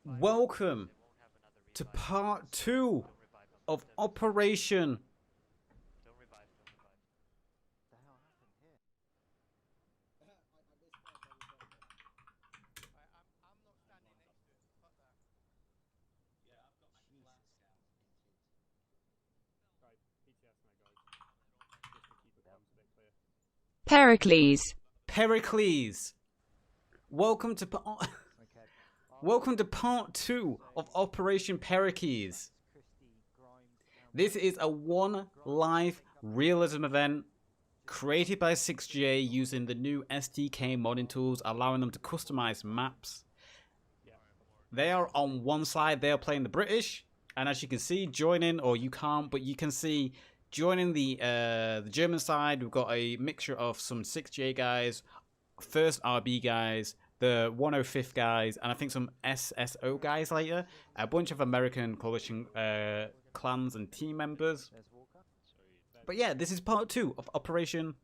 Welcome to part 2 of Operation. Pericles. Pericles. Welcome to Welcome to part 2 of Operation Pericles. This is a one live realism event created by 6GA using the new SDK modding tools, allowing them to customize maps. They are on one side, they are playing the British, and as you can see, joining, or you can't, but you can see joining the German side, we've got a mixture of some 6GA guys, first RB guys, the 105th guys, and I think some SSO guys later. A bunch of American coalition clans and team members. But yeah, this is part 2 of Operation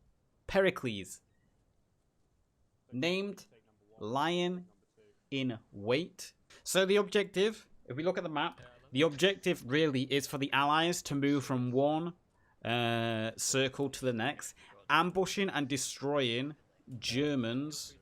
Pericles. Named Lion in Wait. So the objective, if we look at the map, the objective really is for the Allies to move from one circle to the next, ambushing and destroying Germans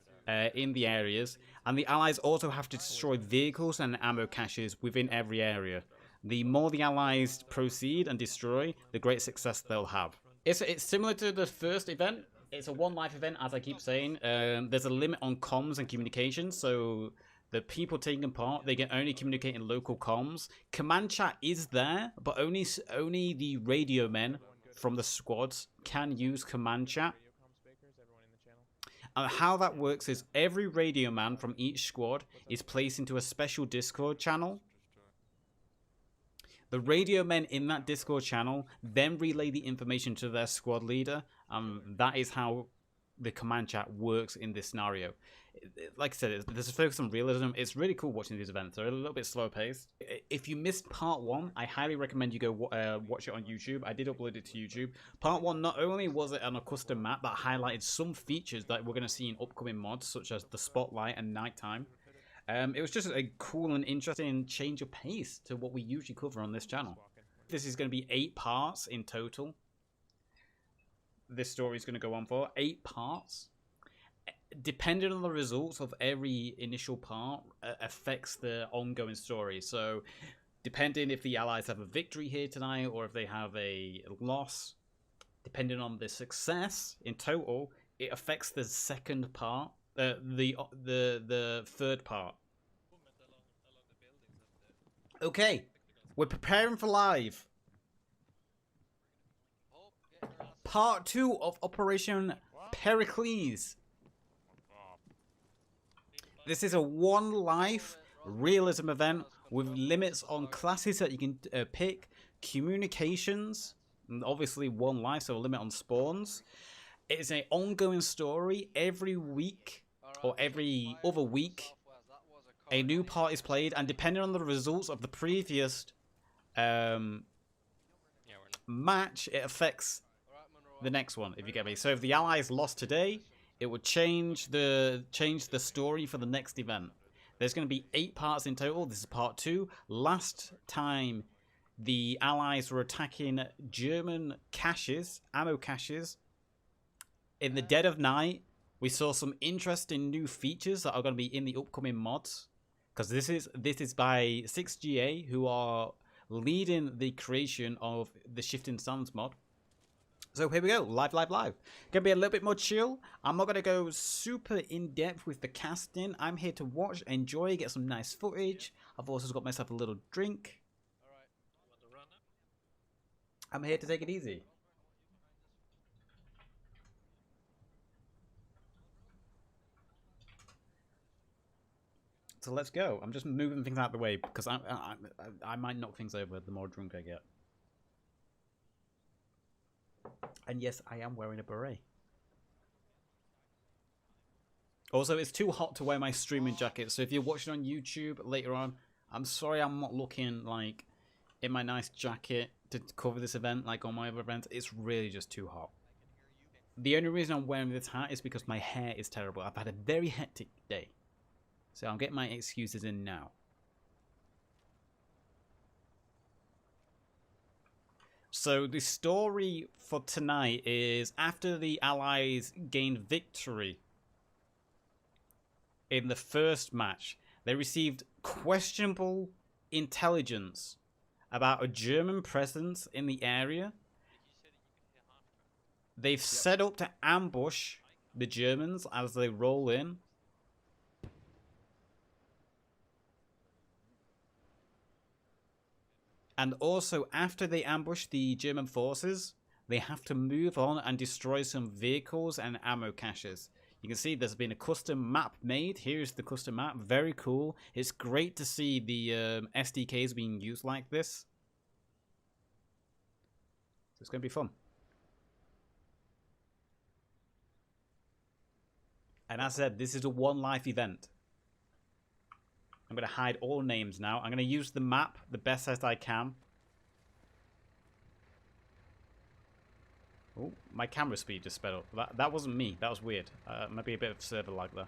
in the areas, and the Allies also have to destroy vehicles and ammo caches within every area. The more the Allies proceed and destroy, the great success they'll have. It's similar to the first event. It's a one life event, as I keep saying. There's a limit on comms and communication, so the people taking part, they can only communicate in local comms. Command chat is there, but only the radio men from the squads can use command chat. And how that works is every radio man from each squad is placed into a special Discord channel. The radio men in that Discord channel then relay the information to their squad leader. That is how the command chat works in this scenario. Like I said, there's a focus on realism. It's really cool watching these events. They're a little bit slow paced. If you missed part 1, I highly recommend you go watch it on YouTube. I did upload it to YouTube. Part 1, not only was it on a custom map that highlighted some features that we're going to see in upcoming mods, such as the spotlight and nighttime. It was just a cool and interesting change of pace to what we usually cover on this channel. This is going to be 8 parts in total. This story is going to go on for 8 parts. Depending on the results of every initial part affects the ongoing story. So depending if the Allies have a victory here tonight or if they have a loss, depending on the success in total, it affects the second part, the third part. Okay, we're preparing for live. Part 2 of Operation Pericles. This is a one life realism event with limits on classes that you can pick, communications, and obviously one life, so a limit on spawns. It is an ongoing story. Every week or every other week, a new part is played, and depending on the results of the previous match, it affects the next one, if you get me. So if the Allies lost today, it would change the story for the next event. There's going to be 8 parts in total. This is part 2. Last time, the Allies were attacking German caches, ammo caches. In the dead of night, we saw some interesting new features that are going to be in the upcoming mods. Because this is by 6GA, who are leading the creation of the Shifting Sands mod. So here we go, live. Gonna be a little bit more chill. I'm not gonna go super in depth with the casting. I'm here to watch, enjoy, get some nice footage. I've also got myself a little drink. I'm here to take it easy. So let's go. I'm just moving things out of the way because I might knock things over the more drunk I get. And yes, I am wearing a beret. Also, it's too hot to wear my streaming jacket, so if you're watching on YouTube later on, I'm sorry I'm not looking like in my nice jacket to cover this event like on my other events. It's really just too hot. The only reason I'm wearing this hat is because my hair is terrible. I've had a very hectic day. So I'm getting my excuses in now. So the story for tonight is after the Allies gained victory in the first match, they received questionable intelligence about a German presence in the area. They've set up to ambush the Germans as they roll in. And also, after they ambush the German forces, they have to move on and destroy some vehicles and ammo caches. You can see there's been a custom map made. Here's the custom map. Very cool. It's great to see the SDKs being used like this. So it's going to be fun. And as I said, this is a one life event. I'm going to hide all names now. I'm going to use the map the best as I can. Oh, my camera speed just sped up. That wasn't me. That was weird. Maybe a bit of server lag there.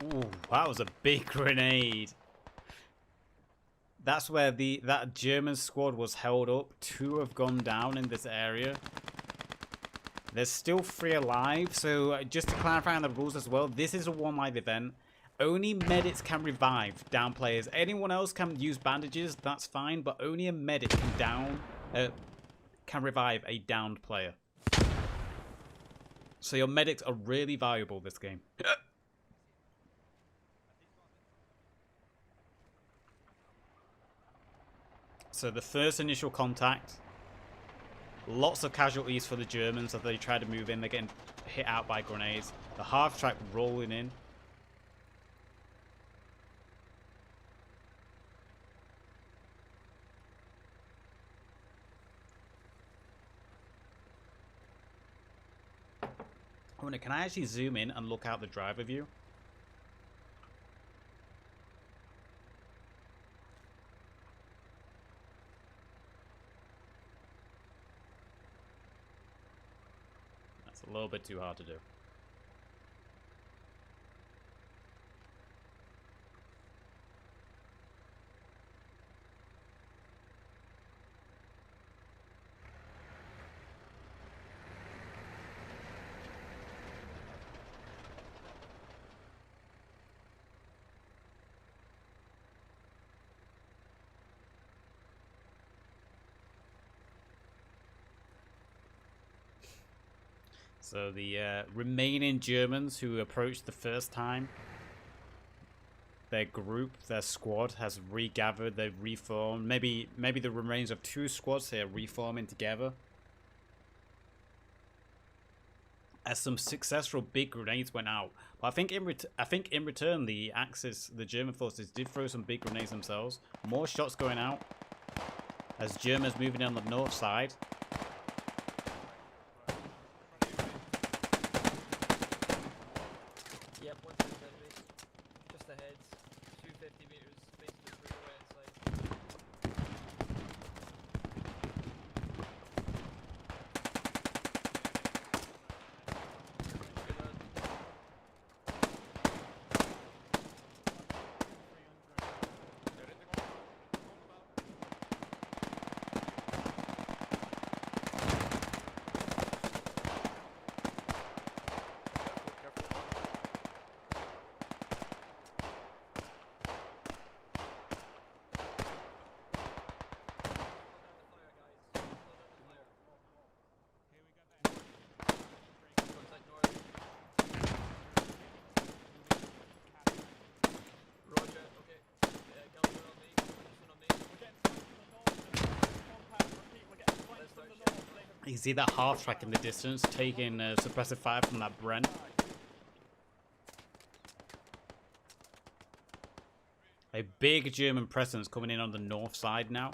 Ooh, that was a big grenade. That's where that German squad was held up. 2 have gone down in this area. There's still 3 alive. So just to clarify on the rules as well, this is a one live event. Only medics can revive down players. Anyone else can use bandages, that's fine, but only a medic can revive a downed player. So your medics are really valuable this game. So the first initial contact, lots of casualties for the Germans as they try to move in. They're getting hit out by grenades. The half-track rolling in. I wonder, can I actually zoom in and look out the driver view? A little bit too hard to do. So the remaining Germans who approached the first time, their group, their squad has regathered, they've reformed. Maybe the remains of 2 squads here reforming together. As some successful big grenades went out. But I think in return the Axis, the German forces did throw some big grenades themselves. More shots going out as Germans moving on the north side. You see that half track in the distance taking suppressive fire from that Bren. A big German presence coming in on the north side now.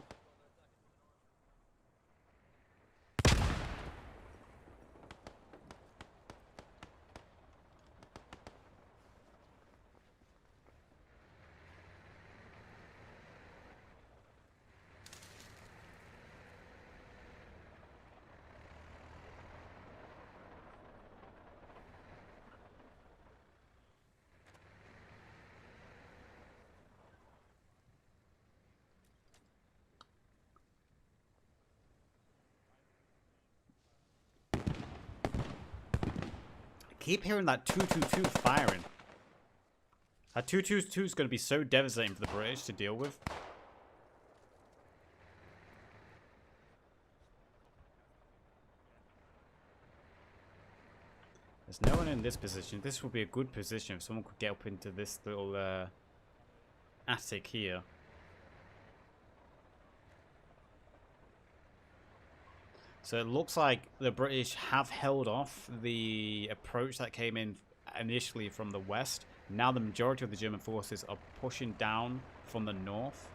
Keep hearing that 222 firing. That 222 is going to be so devastating for the British to deal with. There's no one in this position. This would be a good position if someone could get up into this little attic here. So it looks like the British have held off the approach that came in initially from the west. Now the majority of the German forces are pushing down from the north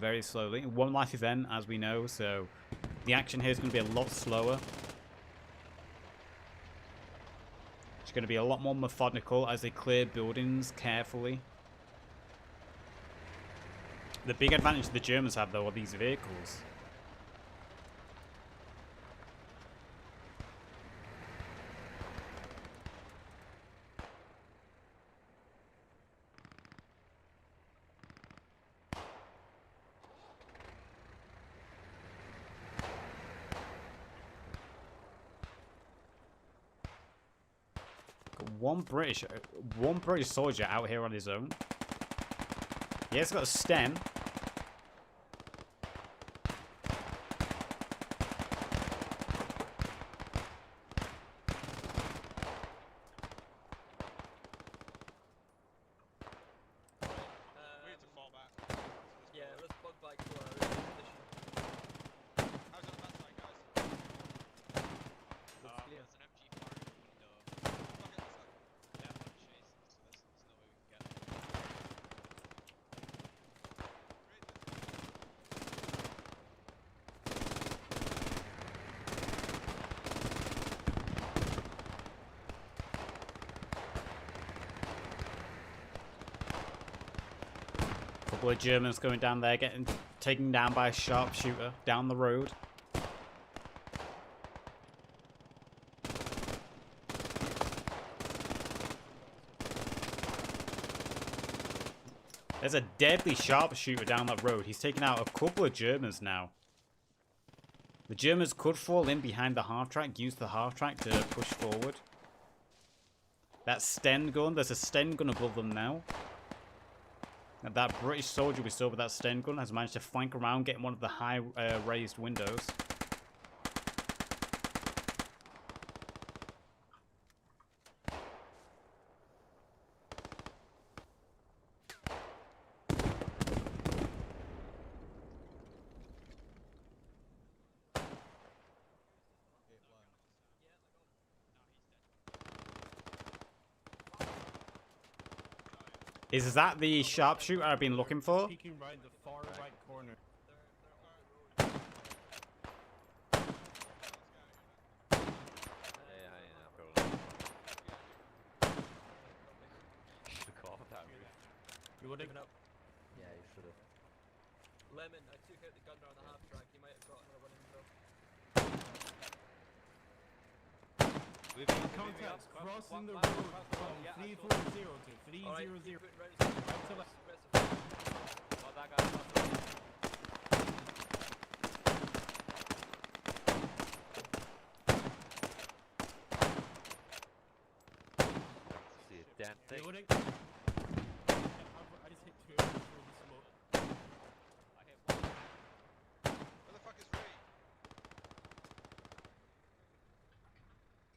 very slowly. One life event, as we know, so the action here is going to be a lot slower. It's going to be a lot more methodical as they clear buildings carefully. The big advantage the Germans have, though, are these vehicles. One British soldier out here on his own. Yeah, he's got a stem. Couple of Germans going down there, getting taken down by a sharpshooter down the road. There's a deadly sharpshooter down that road. He's taken out a couple of Germans now. The Germans could fall in behind the half-track, use the half-track to push forward. That Sten gun, there's a Sten gun above them now. And that British soldier we saw with that Sten gun has managed to flank around, getting one of the high raised windows. Is that the sharpshooter I've been looking for? Peeking right in the far right corner. You would have. Yeah, you should have. Lemon, I took out the gunner on the half track. You might have got another one in though. Contacts crossing the road from 340 to 300. Right to left. See a damn thing. I just hit two through the smoke. I hit one. Where the fuck is Ray?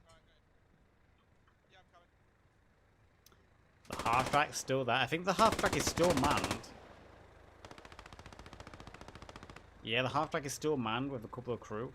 Alright, okay. Yeah, I'm coming. The half-track's still there. I think the half-track is still manned. Yeah, the half-track is still manned with a couple of crew.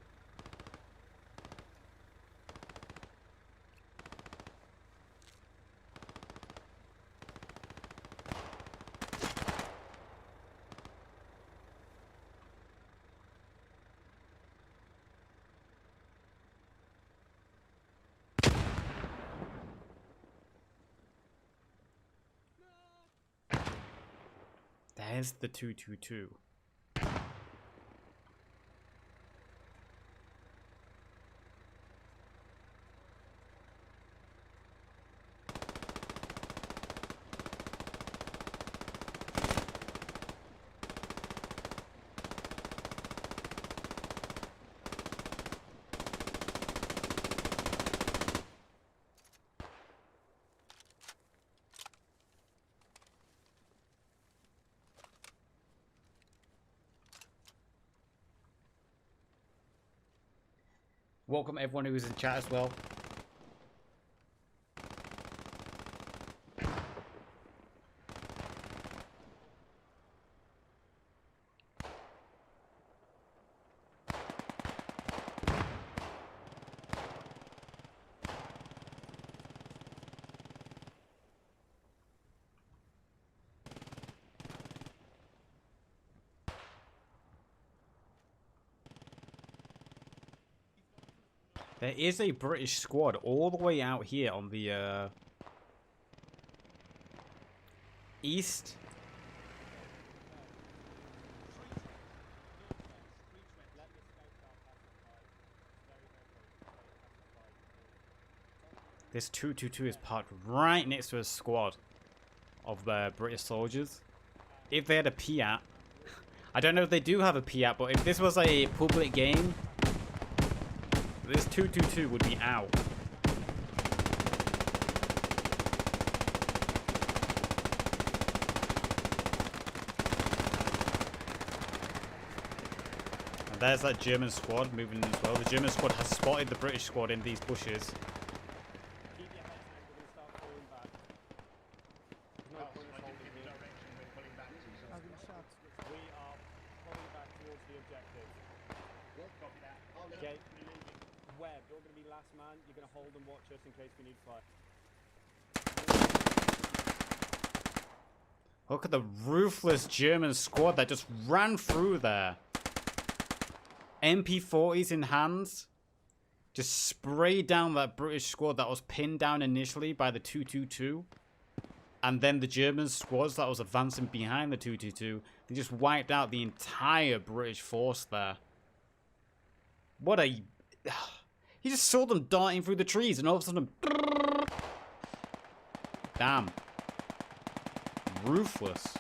Where's the 222? Welcome everyone who's in chat as well. There is a British squad all the way out here on the east. This 222 is parked right next to a squad of British soldiers. If they had a Piat, I don't know if they do have a Piat, but if this was a public game, this 222 would be out. And there's that German squad moving as well. The German squad has spotted the British squad in these bushes. Keep your heads down, we're gonna start pulling back. There's no point in holding here. We are pulling back towards the objective. Okay. Webb, you're going to be last man. You're going to hold and watch us in case we need fire. Look at the ruthless German squad that just ran through there. MP40s in hands. Just sprayed down that British squad that was pinned down initially by the 222. And then the German squads that was advancing behind the 222. They just wiped out the entire British force there. What a... He just saw them darting through the trees and all of a sudden... Damn. Ruthless.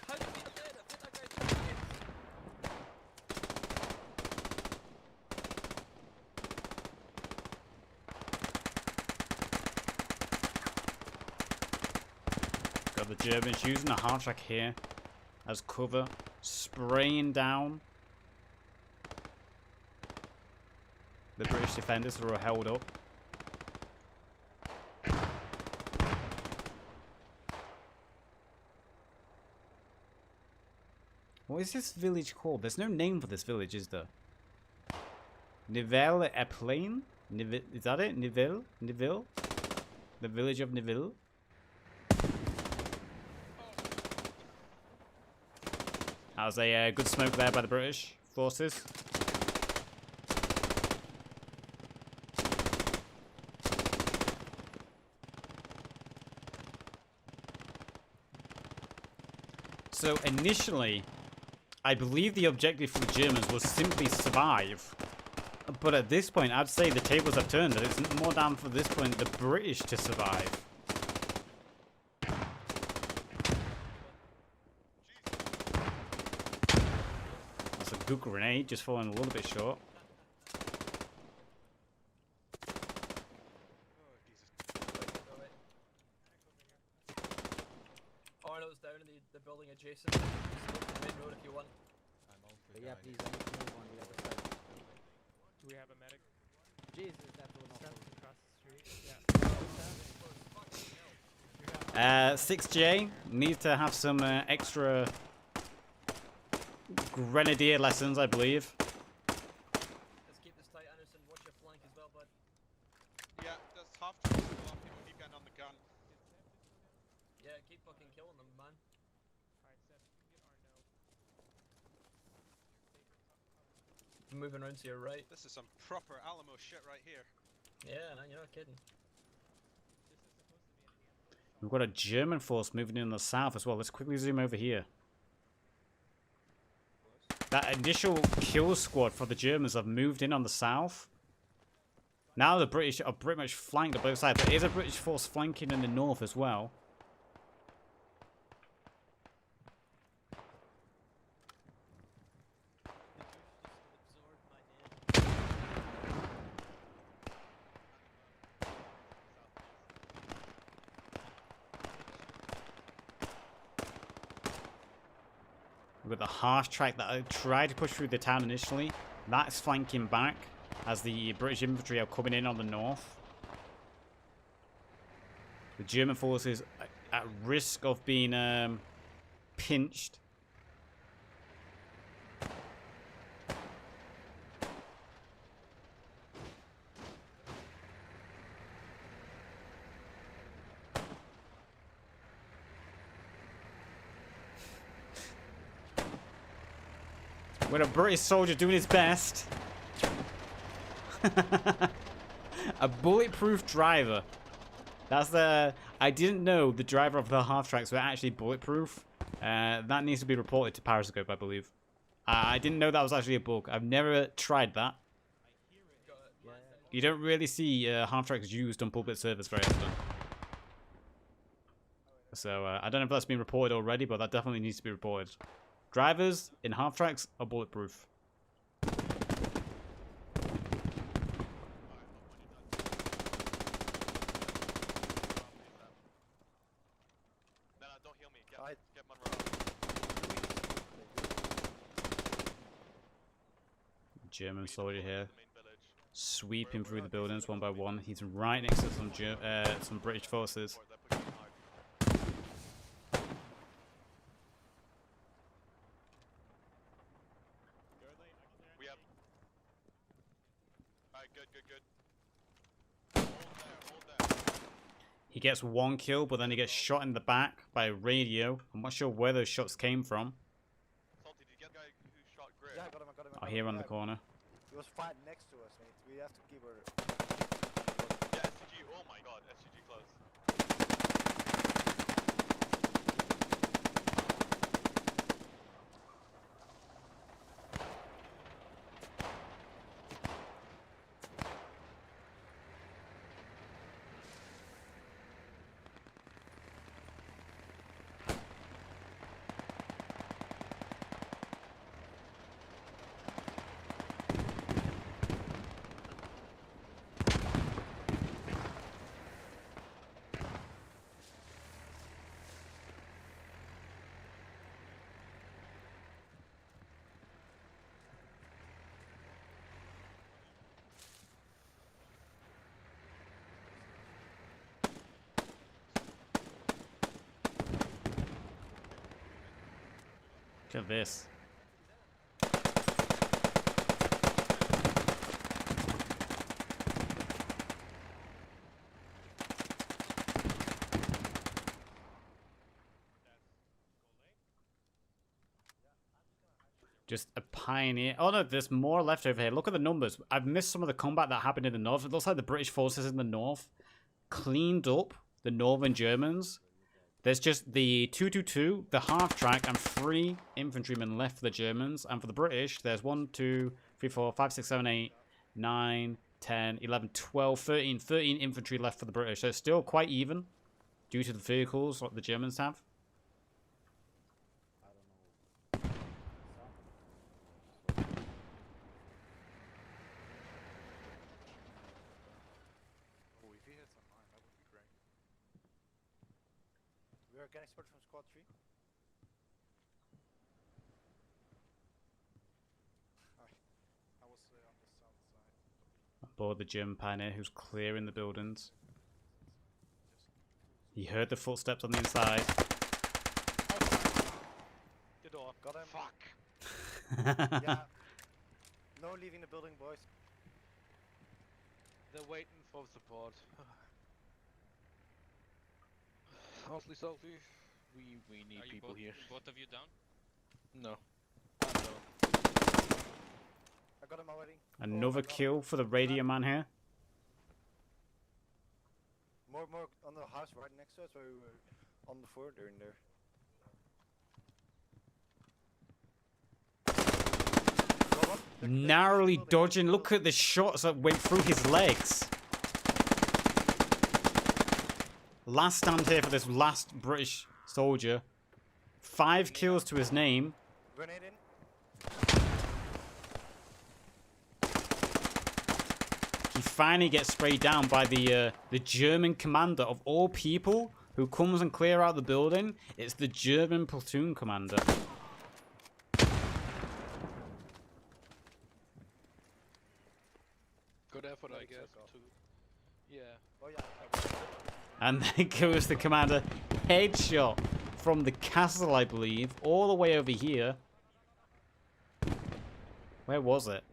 How did we not dead? I put that guy through the gate. Got the Germans using a hard track here as cover, spraying down the British defenders who are held up. What is this village called? There's no name for this village, is there? Nivelle Plain? Is that it? Nivelle? Nivelle? The village of Nivelle? That was a good smoke there by the British forces. So initially, I believe the objective for the Germans was simply survive. But at this point, I'd say the tables have turned, and it's more down for this point the British to survive. That's a good grenade, just falling a little bit short. Arnold's down in the building adjacent. Just go to the main road if you want. But yeah, please, I need to move on the other side. Do we have a medic? Jesus, that's a little Steps across the street. Yeah. 6J needs to have some extra grenadier lessons, I believe. Let's keep this tight, Anderson. Watch your flank as well, bud. Yeah, there's half to people keep getting on the gun. Yeah, keep fucking killing them, man. Alright, Seth, you can get Arno. Moving around to your right. This is some proper Alamo shit right here. Yeah, man, you're not kidding. We've got a German force moving in the south as well. Let's quickly zoom over here. That initial kill squad for the Germans have moved in on the south. Now the British are pretty much flanked on both sides. There is a British force flanking in the north as well. We've got the half track that I tried to push through the town initially. That's flanking back as the British infantry are coming in on the north. The German forces at risk of being pinched. With a British soldier doing his best. A bulletproof driver. That's the... I didn't know the driver of the half-tracks were actually bulletproof. That needs to be reported to Periscope, I believe. I didn't know that was actually a bug. I've never tried that. You don't really see half-tracks used on pulpit servers very often. So, I don't know if that's been reported already, but that definitely needs to be reported. Drivers in half-tracks are bulletproof. Don't heal me. Get Monroe. German soldier here, sweeping through the buildings one by one. He's right next to some British forces. We have. Alright, good. Hold there. He gets one kill, but then he gets shot in the back by radio. I'm not sure where those shots came from. Salty, did you get the guy who shot Gray? Yeah, I got him. Oh, here on the corner. He was fighting next to us, mate. We have to keep her. Yeah, SCG. Oh my god, SCG close. Look at this. Just a pioneer. Oh no, there's more left over here. Look at the numbers. I've missed some of the combat that happened in the north. It looks like the British forces in the north cleaned up the northern Germans. There's just the 222, the half-track, and 3 infantrymen left for the Germans. And for the British, there's 1, 2, 3, 4, 5, 6, 7, 8, 9, 10, 11, 12, 13. 13 infantry left for the British. So it's still quite even due to the vehicles that the Germans have. Oh, if he hits on mine, that would be great. We are getting expert from squad 3. I was on the south side. Aboard the German pioneer who's clearing the buildings. He heard the footsteps on the inside. The door. Got him. Fuck. Yeah. No leaving the building, boys. They're waiting for support. Salty. We need people here. Both of you down? No. I got him already. Another kill for the radio man here. right next to us where we were on before. They're in there. Go up. They're Narrowly building, dodging. building. Look at the shots that went through his legs. Last stand here for this last British soldier. 5 kills to his name. Grenade in. He finally gets sprayed down by the German commander of all people who comes and clear out the building. It's the German platoon commander. Good effort, I Nice, guess. Echo. To, yeah. Oh yeah. And there goes the commander. Headshot from the castle, I believe, all the way over here. Where was it?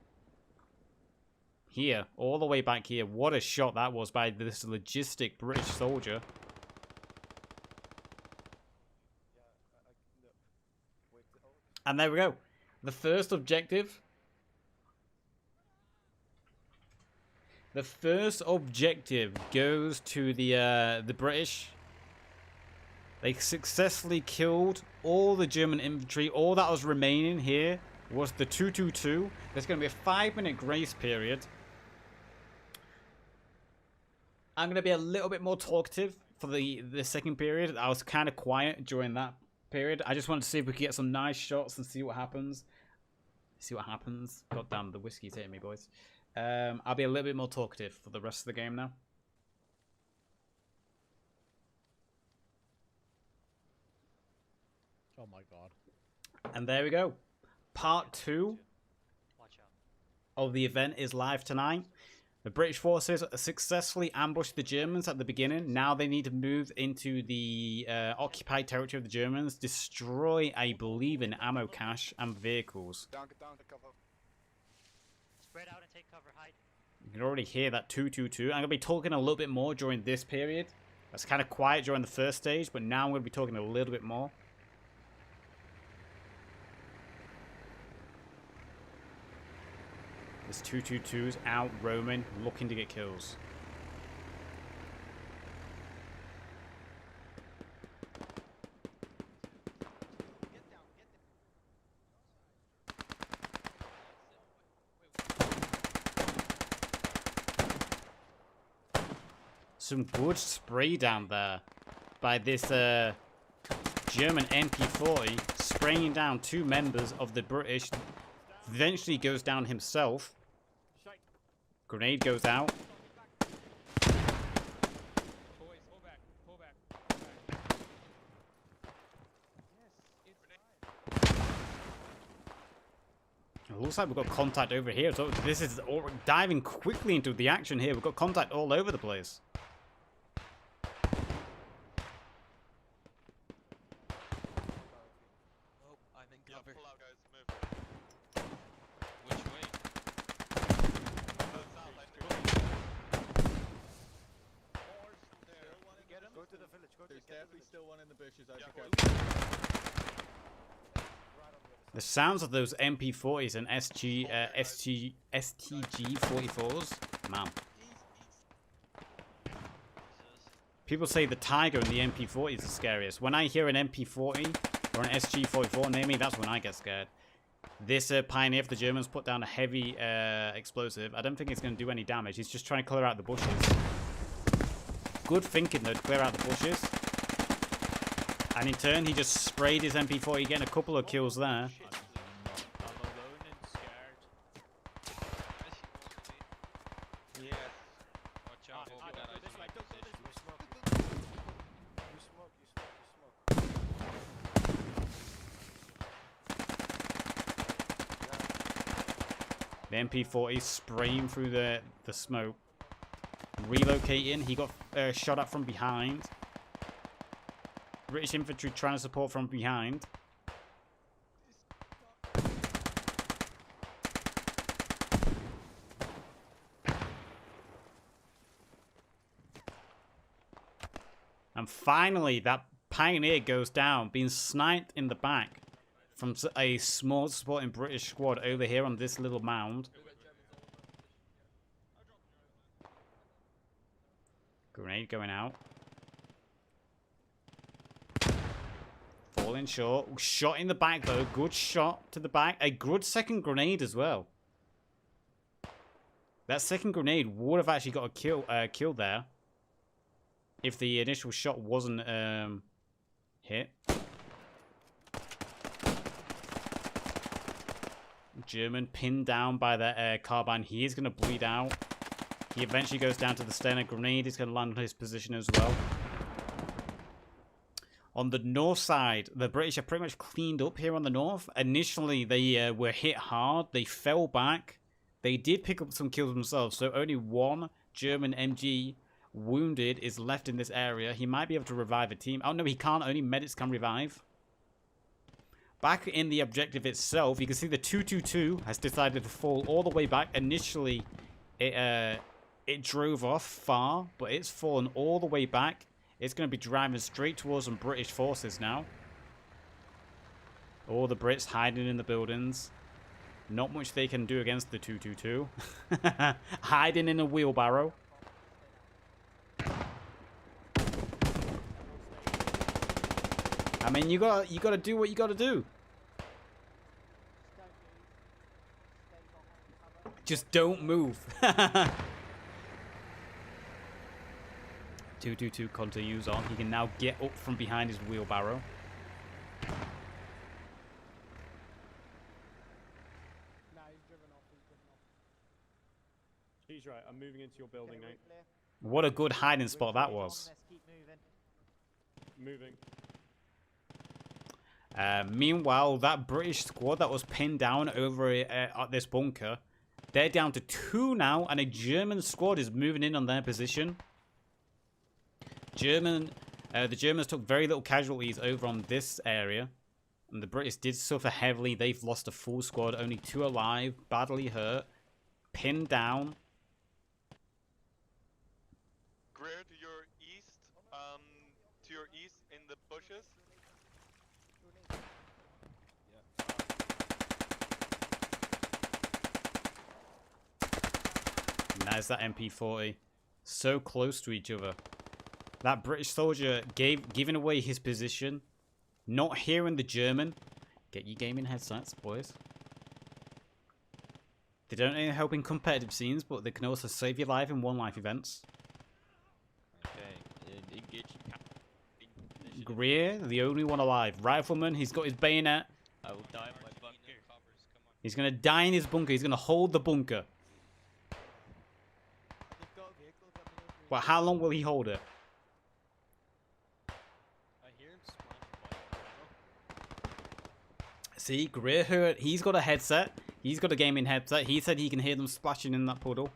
Here, all the way back here. What a shot that was by this logistic British soldier. And there we go. The first objective. The first objective goes to the British. They successfully killed all the German infantry. All that was remaining here was the 222. There's going to be a 5-minute grace period. I'm going to be a little bit more talkative for the second period. I was kind of quiet during that period. I just wanted to see if we could get some nice shots and see what happens. See what happens. God damn, the whiskey's hitting me, boys. I'll be a little bit more talkative for the rest of the game now. Oh my god. And there we go. Part 2 Watch out. of the event is live tonight. The British forces successfully ambushed the Germans at the beginning. Now they need to move into the occupied territory of the Germans, destroy, I believe, an ammo cache and vehicles. Down to cover. Spread out and take cover. Hide. You can already hear that 222. I'm going to be talking a little bit more during this period. That's kind of quiet during the first stage, but now I'm going to be talking a little bit more. This 222's out roaming, looking to get kills. Some good spray down there by this German MP40, spraying down 2 members of the British. Eventually goes down himself. Grenade goes out. Boys, pull back. Pull back. Pull back. It looks like we've got contact over here. So this is diving quickly into the action here. We've got contact all over the place. Oh, I'm in Yeah, cover. pull out, guys. Move. Which way? South, I think. There. Go to the village. Go to There's definitely still one in the bushes. I Yeah, think. The sounds of those MP40s and STG-44s, man. People say the Tiger and the MP40 is the scariest. When I hear an MP40 or an SG-44 near me, that's when I get scared. This Pioneer for the Germans put down a heavy explosive. I don't think it's going to do any damage. He's just trying to clear out the bushes. Good thinking, though, to clear out the bushes. And in turn, he just sprayed his MP40, getting a couple of kills there. I'm alone and scared. Yes. Watch out, Ah, hold don't that go ice this in way, my don't go position. this way. You smoke. The MP40 spraying through the smoke. Relocating. He got shot at from behind. British infantry trying to support from behind. And finally, that Pioneer goes down, being sniped in the back from a small supporting British squad over here on this little mound. Grenade going out. Falling short. Shot in the back, though. Good shot to the back. A good second grenade as well. That second grenade would have actually got a kill there. If the initial shot wasn't hit. German pinned down by that carbine. He is going to bleed out. He eventually goes down to the stern. A grenade is going to land on his position as well. On the north side, the British are pretty much cleaned up here on the north. Initially, they were hit hard. They fell back. They did pick up some kills themselves. So only one German MG wounded is left in this area. He might be able to revive a team. Oh, no, he can't. Only medics can revive. Back in the objective itself, you can see the 222 has decided to fall all the way back. Initially, it drove off far, but it's fallen all the way back. It's going to be driving straight towards some British forces now. All the Brits hiding in the buildings. Not much they can do against the 222. Hiding in a wheelbarrow. I mean, you gotta do what you gotta do. Just don't move. 222 continues on. He can now get up from behind his wheelbarrow. Nah, he's driven off. He's driven off. He's right. I'm moving into your building now. What a good hiding spot that was. Moving. Meanwhile, that British squad that was pinned down over at this bunker, they're down to 2 now, and a German squad is moving in on their position. The Germans took very little casualties over on this area, and the British did suffer heavily. They've lost a full squad, only 2 alive, badly hurt, pinned down. Greer, to your east in the bushes. And there's that MP40. So close to each other. That British soldier giving away his position. Not hearing the German. Get your gaming headsets, boys. They don't only help in competitive scenes, but they can also save your life in one-life events. Okay. Engage. Greer, the only one alive. Rifleman, he's got his bayonet. I will die in my bunker. He's going to die in his bunker. He's going to hold the bunker. But how long will he hold it? I hear him splash. See, Greer heard. He's got a headset. He's got a gaming headset. He said he can hear them splashing in that puddle.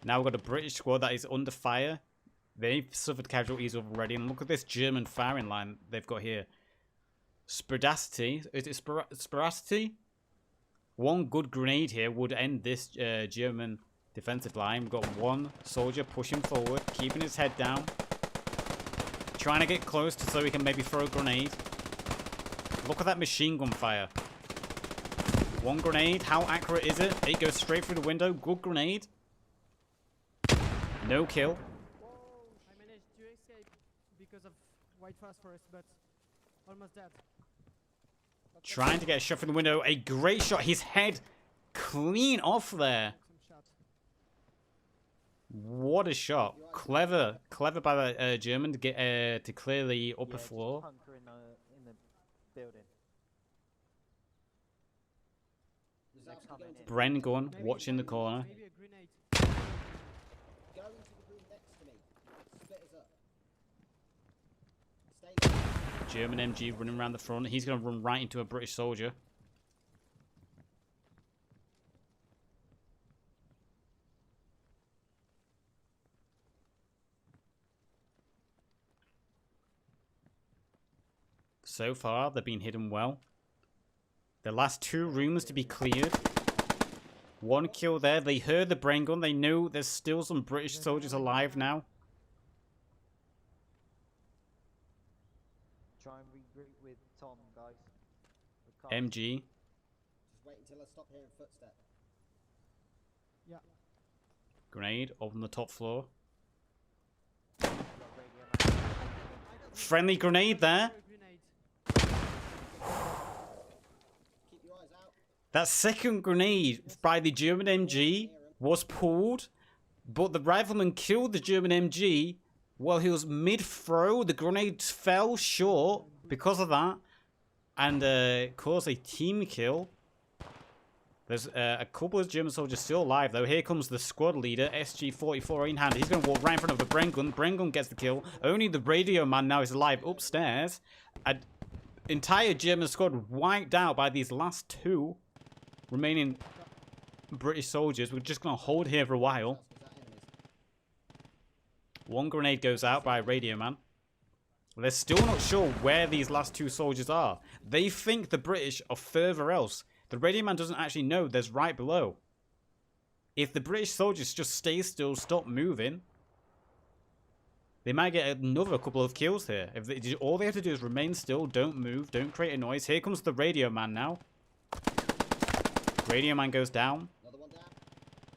Now we've got a British squad that is under fire. They've suffered casualties already. And look at this German firing line they've got here. Spradacity. Is it Spradacity? One good grenade here would end this German defensive line. We've got one soldier pushing forward, keeping his head down. Trying to get close so he can maybe throw a grenade. Look at that machine gun fire. One grenade. How accurate is it? It goes straight through the window. Good grenade. No kill. I managed to escape because of white phosphorus, but almost dead. Trying to get a shot from the window. A great shot. His head clean off there. Some shots. What a shot. Clever. Clever by the German to get to clear the upper floor. Hunker in the building. Bren gun watching the corner. Maybe a grenade. Go into the room next to me. Split us up. Stay there. German MG running around the front. He's going to run right into a British soldier. So far, they've been hidden well. The last 2 rooms to be cleared. 1 kill there. They heard the brain gun. They know there's still some British soldiers alive now. Try and regroup with Tom, guys. MG. Just wait until I stop hearing footsteps. Yeah. Grenade up on the top floor. Friendly grenade there. Keep your eyes out. That second grenade by the German MG was pulled, but the rifleman killed the German MG while he was mid-throw. The grenade fell short because of that and caused a team kill. There's a couple of German soldiers still alive, though. Here comes the squad leader, SG-44 in hand. He's going to walk right in front of the Bren gun gets the kill. Only the radio man now is alive upstairs. An entire German squad wiped out by these last two remaining British soldiers. We're just going to hold here for a while. One grenade goes out by a radio man. They're still not sure where these last two soldiers are. They think the British are further else. The radio man doesn't actually know there's right below. If the British soldiers just stay still, stop moving, they might get another couple of kills here. If they, all they have to do is remain still, don't move, don't create a noise. Here comes the radio man now. Radio man goes down. Another one down.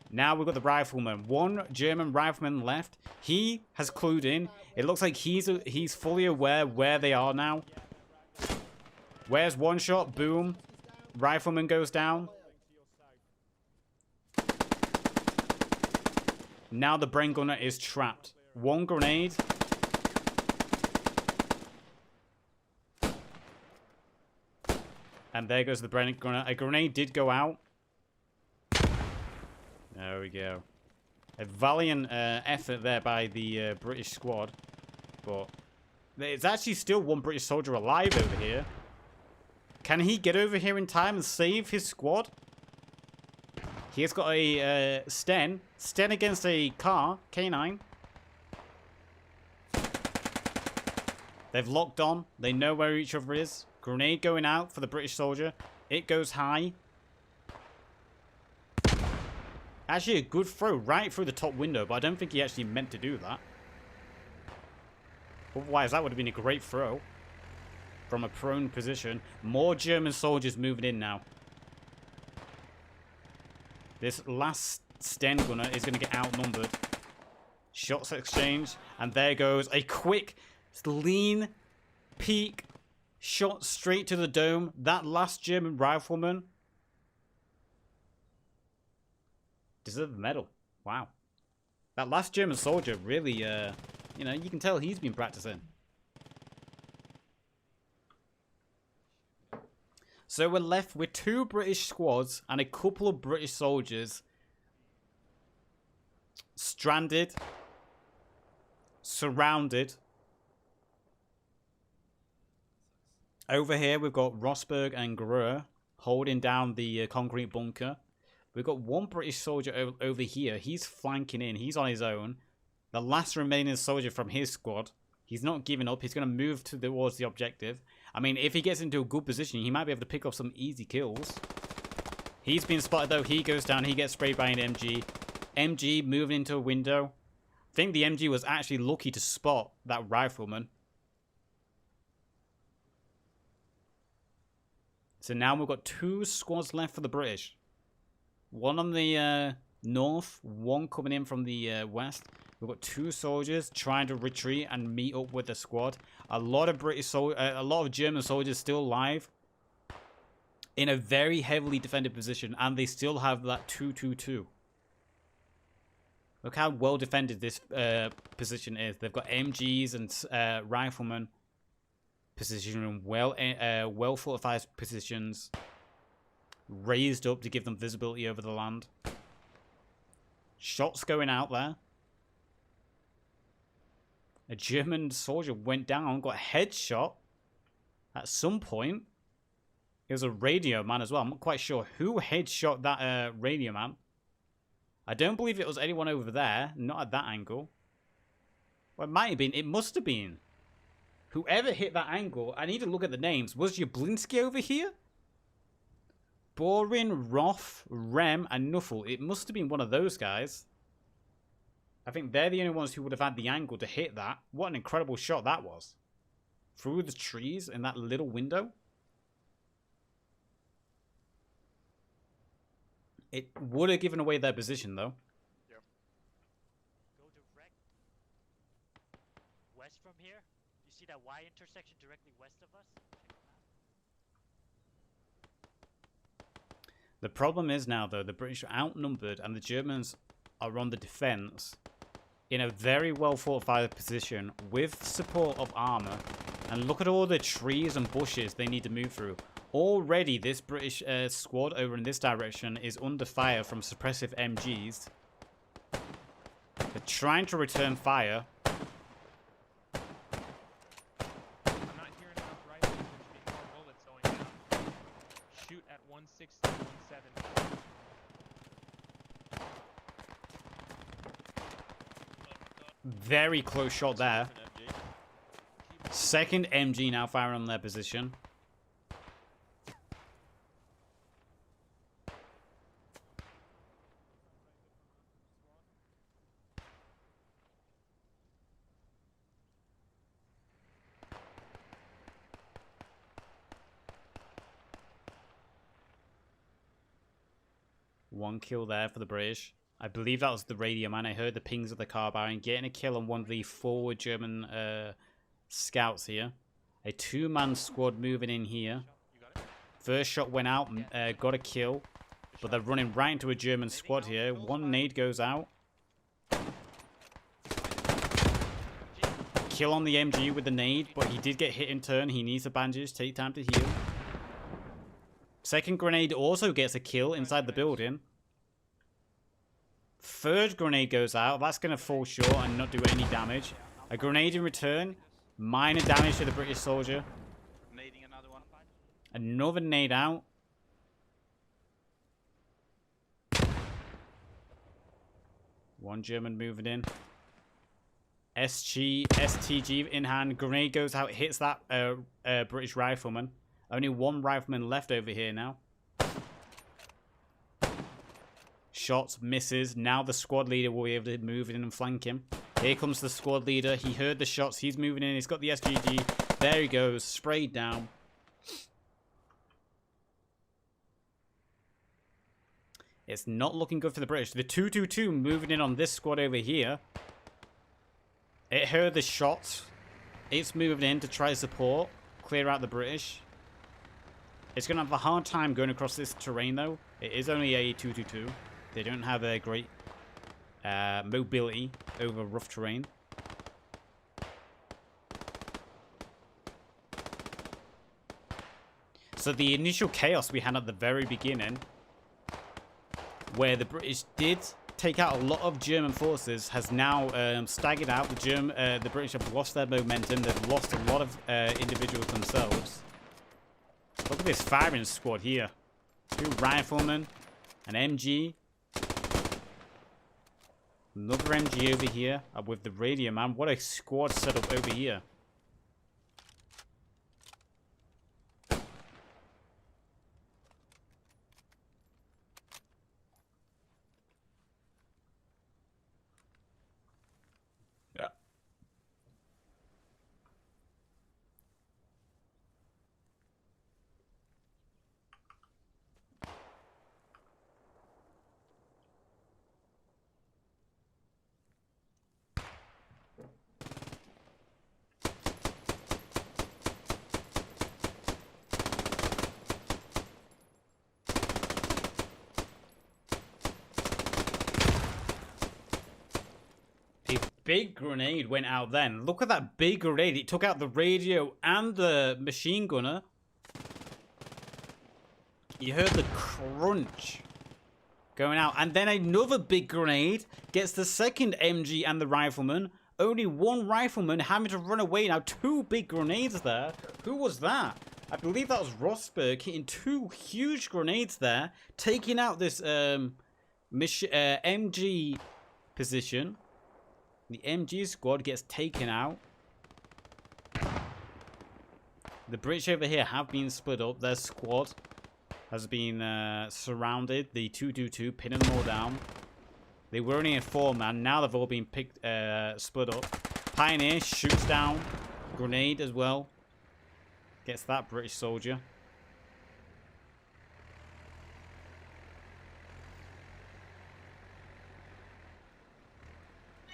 Now we've got the rifleman. One German rifleman left. He has clued in. It looks like he's fully aware where they are now. Where's one shot? Boom. Rifleman goes down. Now the Bren gunner is trapped. One grenade. And there goes the Bren gunner. A grenade did go out. There we go. A valiant effort there by the British squad. But there's actually still one British soldier alive over here. Can he get over here in time and save his squad? He has got a Sten. Sten against a car. K9. They've locked on. They know where each other is. Grenade going out for the British soldier. It goes high. Actually a good throw right through the top window, but I don't think he actually meant to do that. Otherwise, that would have been a great throw. From a prone position. More German soldiers moving in now. This last Sten gunner is going to get outnumbered. Shots exchanged. And there goes a quick, lean peek shot straight to the dome. That last German rifleman deserved the medal. Wow. That last German soldier really, you know, you can tell he's been practicing. So we're left with two British squads and a couple of British soldiers stranded, surrounded. Over here we've got Rosberg and Greur holding down the concrete bunker. We've got one British soldier over here. He's flanking in. He's on his own. The last remaining soldier from his squad. He's not giving up. He's going to move towards the objective. I mean, if he gets into a good position, he might be able to pick up some easy kills. He's been spotted, though. He goes down. He gets sprayed by an MG. MG moving into a window. I think the MG was actually lucky to spot that rifleman. So now we've got two squads left for the British. One on the north, one coming in from the west. We've got two soldiers trying to retreat and meet up with the squad. A lot of German soldiers still alive in a very heavily defended position, and they still have that 2-2-2. Look how well defended this position is. They've got MGs and riflemen positioning well fortified positions, raised up to give them visibility over the land. Shots going out there. A German soldier went down, got a headshot at some point. It was a radio man as well. I'm not quite sure who headshot that radio man. I don't believe it was anyone over there, not at that angle. Well, it might have been. It must have been. Whoever hit that angle, I need to look at the names. Was Jablinski over here? Borin, Roth, Rem, and Nuffel. It must have been one of those guys. I think they're the only ones who would have had the angle to hit that. What an incredible shot that was. Through the trees in that little window. It would have given away their position, though. Go direct west from here. You see that Y intersection directly west of us? The problem is now, though, the British are outnumbered and the Germans are on the defense in a very well fortified position with support of armor. And look at all the trees and bushes they need to move through. Already, this British squad over in this direction is under fire from suppressive MGs. They're trying to return fire. I'm not hearing enough rifles. There should be more bullets going down. Shoot at 160, 170. Very close shot there. Second MG now firing on their position. One kill there for the British. I believe that was the radio man. I heard the pings of the carbine. Getting a kill on one of the forward German scouts here. A two-man squad moving in here. First shot went out, got a kill. But they're running right into a German squad here. One nade goes out. Kill on the MG with the nade, but he did get hit in turn. He needs a bandage. Take time to heal. Second grenade also gets a kill inside the building. Third grenade goes out. That's going to fall short and not do any damage. A grenade in return. Minor damage to the British soldier. Nading another one. Another nade out. One German moving in. STG in hand. Grenade goes out. Hits that British rifleman. Only one rifleman left over here now. Shots, misses. Now the squad leader will be able to move in and flank him. Here comes the squad leader. He heard the shots. He's moving in. He's got the SGG. There he goes. Sprayed down. It's not looking good for the British. The 222 moving in on this squad over here. It heard the shots. It's moving in to try to support. Clear out the British. It's going to have a hard time going across this terrain, though. It is only a 222. They don't have a great mobility over rough terrain. So the initial chaos we had at the very beginning, where the British did take out a lot of German forces, has now staggered out. The British have lost their momentum. They've lost a lot of individuals themselves. Look at this firing squad here. Two riflemen, an MG. Another MG over here with the radio man. What a squad setup over here. Big grenade went out then. Look at that big grenade. It took out the radio and the machine gunner. You heard the crunch going out. And then another big grenade gets the second MG and the rifleman. Only one rifleman having to run away. Now, two big grenades there. Who was that? I believe that was Rosberg hitting two huge grenades there. Taking out this MG position. The MG squad gets taken out. The British over here have been split up. Their squad has been surrounded. The 222 pinning them all down. They were only a 4-man. Now they've all been split up. Pioneer shoots down. Grenade as well. Gets that British soldier.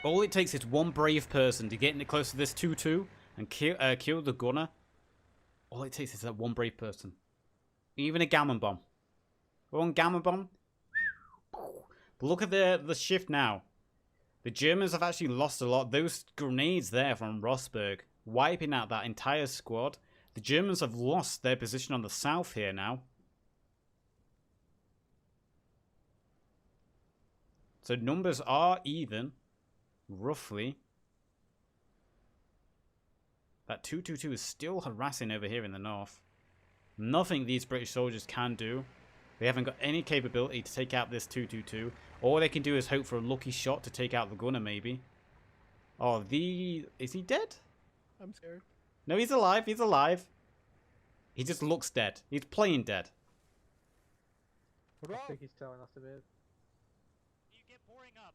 All it takes is one brave person to get in close to this 2-2 and kill the gunner. All it takes is that one brave person. Even a gammon bomb. One gammon bomb. But look at the shift now. The Germans have actually lost a lot. Those grenades there from Rosberg, wiping out that entire squad. The Germans have lost their position on the south here now. So numbers are even, roughly. That 222 is still harassing over here in the north. Nothing these British soldiers can do. They haven't got any capability to take out this 222. All they can do is hope for a lucky shot to take out the gunner, maybe. Oh, is he dead? I'm scared. No, he's alive. He's alive. He just looks dead. He's playing dead. I think he's telling us a bit. You get boring up.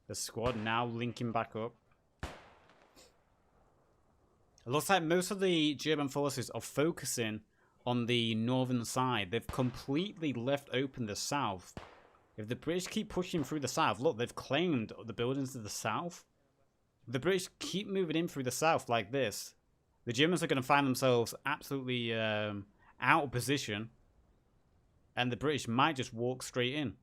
The squad now linking back up. It looks like most of the German forces are focusing on the northern side. They've completely left open the south. If the British keep pushing through the south, look, they've claimed the buildings to the south. If the British keep moving in through the south like this, the Germans are going to find themselves absolutely out of position. And the British might just walk straight in.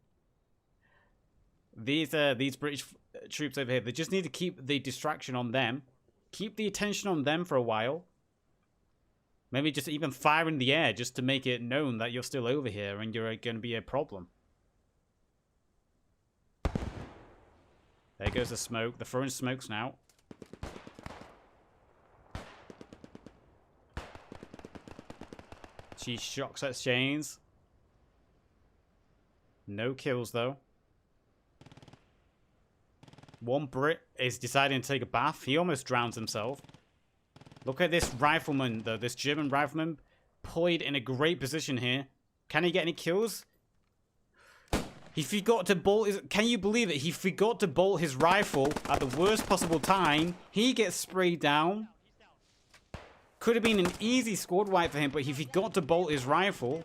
These British troops over here, they just need to keep the distraction on them. Keep the attention on them for a while. Maybe just even fire in the air just to make it known that you're still over here and you're going to be a problem. There goes the smoke. The throwing smokes now. She shocks at chains. No kills though. One Brit is deciding to take a bath. He almost drowns himself. Look at this rifleman though. This German rifleman poised in a great position here. Can he get any kills? He forgot to bolt his... Can you believe it? He forgot to bolt his rifle at the worst possible time. He gets sprayed down. Could have been an easy squad wipe for him, but he forgot to bolt his rifle.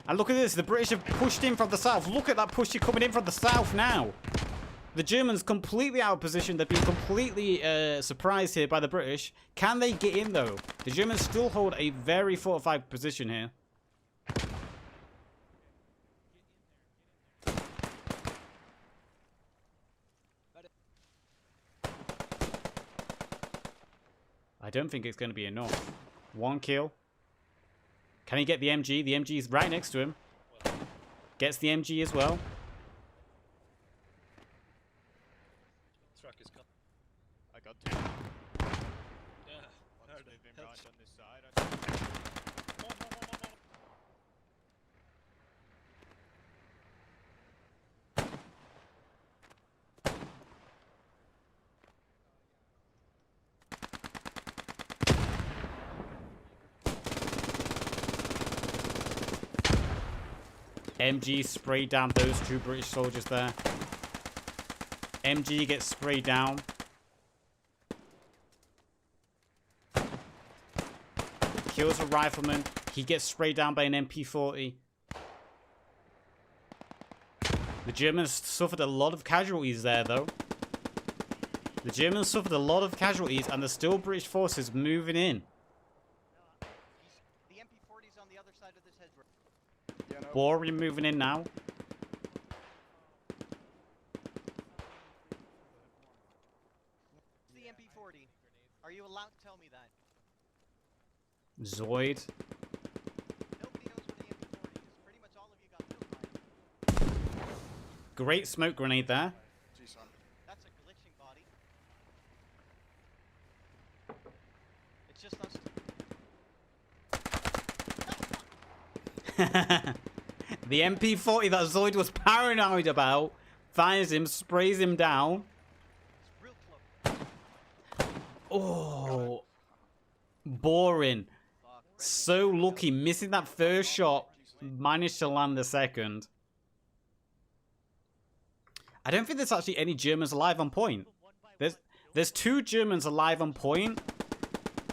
And look at this. The British have pushed in from the south. Look at that push coming in from the south now. The Germans completely out of position. They've been completely surprised here by the British. Can they get in, though? The Germans still hold a very fortified position here. I don't think it's going to be enough. One kill. Can he get the MG? The MG is right next to him. Gets the MG as well. Truck is coming. I got two. Yeah. They've been right on this side. MG sprayed down those two British soldiers there. MG gets sprayed down. Kills a rifleman. He gets sprayed down by an MP40. The Germans suffered a lot of casualties there, though. The Germans suffered a lot of casualties, and there's still British forces moving in. The MP40's on the other side of this hedgerow. Boring moving in now. The MP40. Are you allowed to tell me that? Zoid. Nobody knows where the MP40 is. Pretty much all of you got killed by it. Great smoke grenade there. That's a glitching body. It's just us. The MP40 that Zoid was paranoid about finds him, sprays him down. It's real close. Oh, boring. So lucky, missing that first shot, managed to land the second. I don't think there's actually any Germans alive on point. There's two Germans alive on point.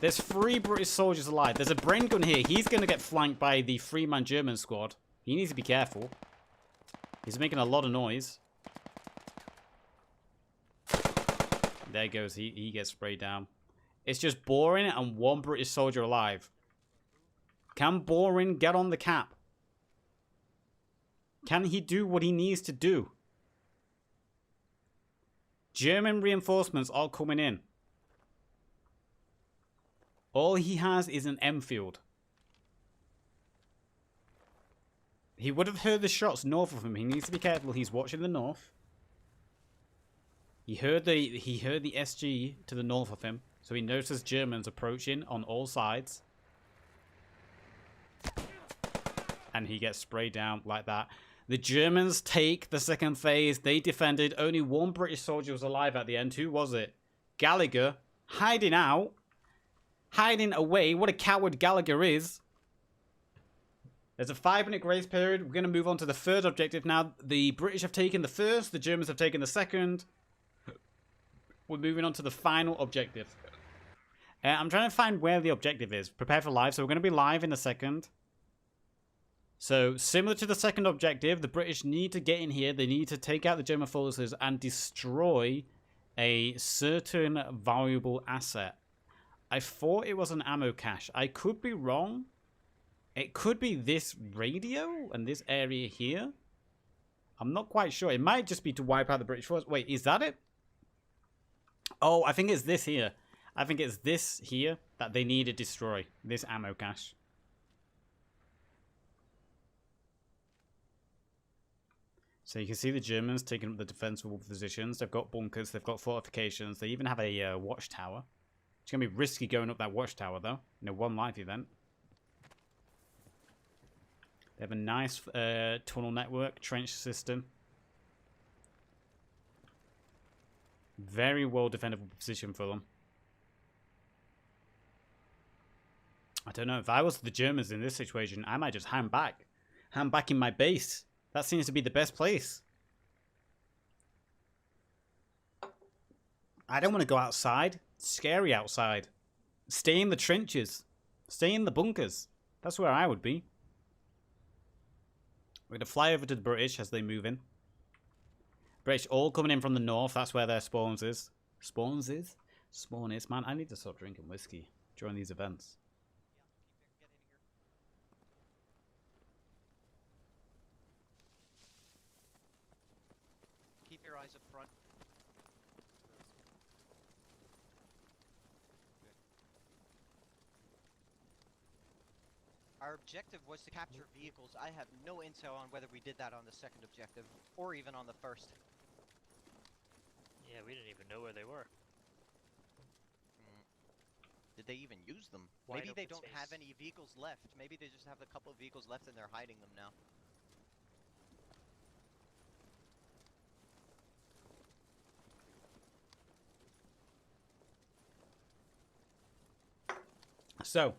There's 3 British soldiers alive. There's a brain gun here. He's going to get flanked by the 3-man German squad. He needs to be careful. He's making a lot of noise. There goes. He gets sprayed down. It's just Boring and 1 British soldier alive. Can Boring get on the cap? Can he do what he needs to do? German reinforcements are coming in. All he has is an Enfield. He would have heard the shots north of him. He needs to be careful. He's watching the north. He heard the SG to the north of him. So he notices Germans approaching on all sides. And he gets sprayed down like that. The Germans take the second phase. They defended. Only 1 British soldier was alive at the end. Who was it? Gallagher. Hiding out. Hiding away. What a coward Gallagher is. There's a 5-minute grace period. We're going to move on to the 3rd objective now. The British have taken the 1st. The Germans have taken the 2nd. We're moving on to the final objective. I'm trying to find where the objective is. Prepare for live. So we're going to be live in a second. So, similar to the 2nd objective, the British need to get in here. They need to take out the German forces and destroy a certain valuable asset. I thought it was an ammo cache. I could be wrong. It could be this radio and this area here. I'm not quite sure. It might just be to wipe out the British force. Wait, is that it? Oh, I think it's this here. I think it's this here that they need to destroy. This ammo cache. So you can see the Germans taking up the defensible positions. They've got bunkers. They've got fortifications. They even have a watchtower. It's going to be risky going up that watchtower, though, in a 1-life event. They have a nice tunnel network, trench system. Very well defendable position for them. I don't know. If I was the Germans in this situation, I might just hang back. Hang back in my base. That seems to be the best place. I don't want to go outside. It's scary outside. Stay in the trenches. Stay in the bunkers. That's where I would be. We're going to fly over to the British as they move in. British all coming in from the north. That's where their spawns is. Spawns is? Spawn is. Man, I need to stop drinking whiskey during these events. Keep your eyes up front. Our objective was to capture vehicles. I have no intel on whether we did that on the 2nd objective, or even on the 1st. Yeah, we didn't even know where they were. Did they even use them? Wide Maybe they open don't have space. any vehicles left. Maybe they just have a couple of vehicles left and they're hiding them now. So,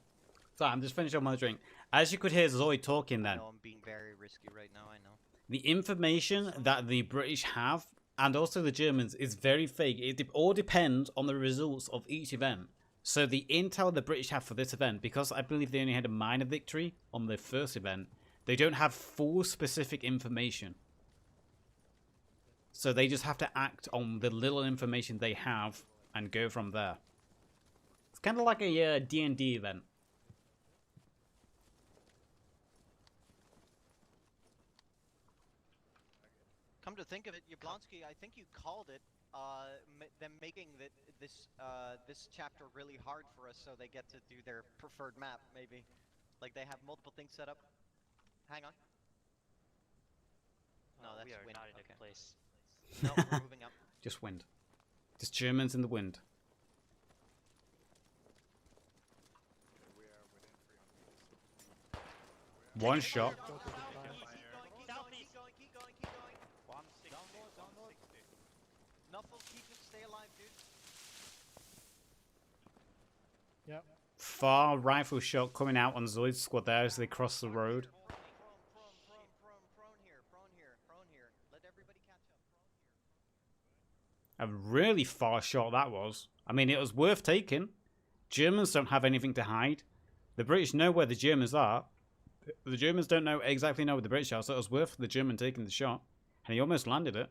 sorry, I'm just finishing up my drink. As you could hear Zoe talking then. I know I'm being very risky right now, I know. The information that the British have, and also the Germans, is very fake. It all depends on the results of each event. So the intel the British have for this event, because I believe they only had a minor victory on the 1st event, they don't have full specific information. So they just have to act on the little information they have and go from there. It's kind of like a D&D event. Come to think of it, Yablonsky, I think you called it, them making this chapter really hard for us so they get to do their preferred map, maybe. Like they have multiple things set up. Hang on. No, that's we are wind. not in Okay. a place. No, we're moving up. Just wind. Just Germans in the wind. One shot. Keep going. Nuffle, stay alive, dude. Yep. Far rifle shot coming out on Zoid's squad there as they cross the road. Prone here. Let everybody catch up. A really far shot that was. I mean, it was worth taking. Germans don't have anything to hide. The British know where the Germans are. The Germans don't exactly know where the British are, so it was worth the German taking the shot. And he almost landed it.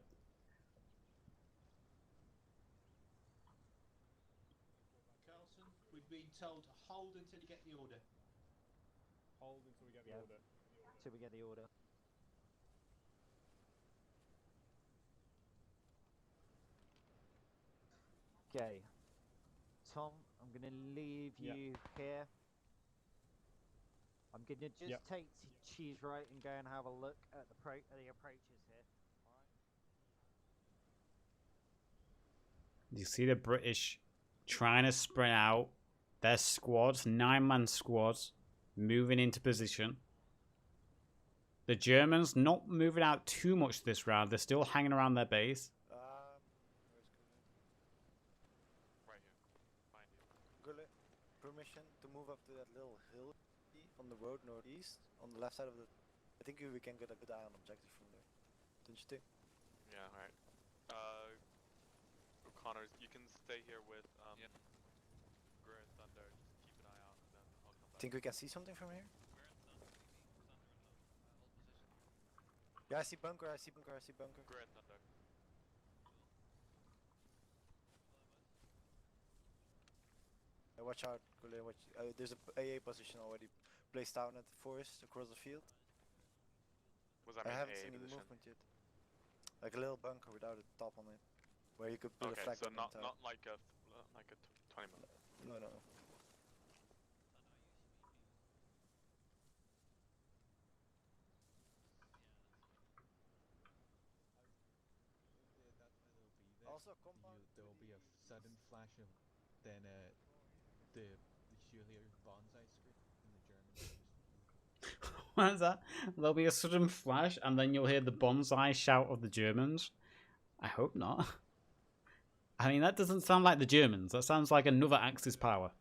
Carlson, we've been told to hold until you get the order. Hold until we get the Yeah. order. Till we get the order. Okay. Tom, I'm gonna leave Yeah. you here. I'm gonna just Yep. take cheese right and go and have a look at the approaches here. You see the British trying to spread out their squads, 9-man squads, moving into position. The Germans not moving out too much this round. They're still hanging around their base. Right here. Find you. Gullet, permission to move up to that little hill on the road northeast, on the left side of the... I think we can get a good eye on objective from there. Don't you think? Yeah, alright. O'Connor, you can stay here with Gurren Thunder. Just keep an eye out, and then I'll come back. Think we can see something from here? Yeah, I see bunker, I see bunker, I see bunker. Gurren Thunder. Watch out, Gullet, watch. There's a AA position already placed down at the forest across the field. Was that I an haven't AA seen any position? movement yet. Like a little bunker without a top on it, where you could put a Okay, flag so on not top. not like a 20 minute. No, no. Also, There will be a sudden flash of then you'll hear bonsai scream in the German. What is that? There'll be a sudden flash, and then you'll hear the bonsai shout of the Germans. I hope not. I mean, that doesn't sound like the Germans. That sounds like another Axis power.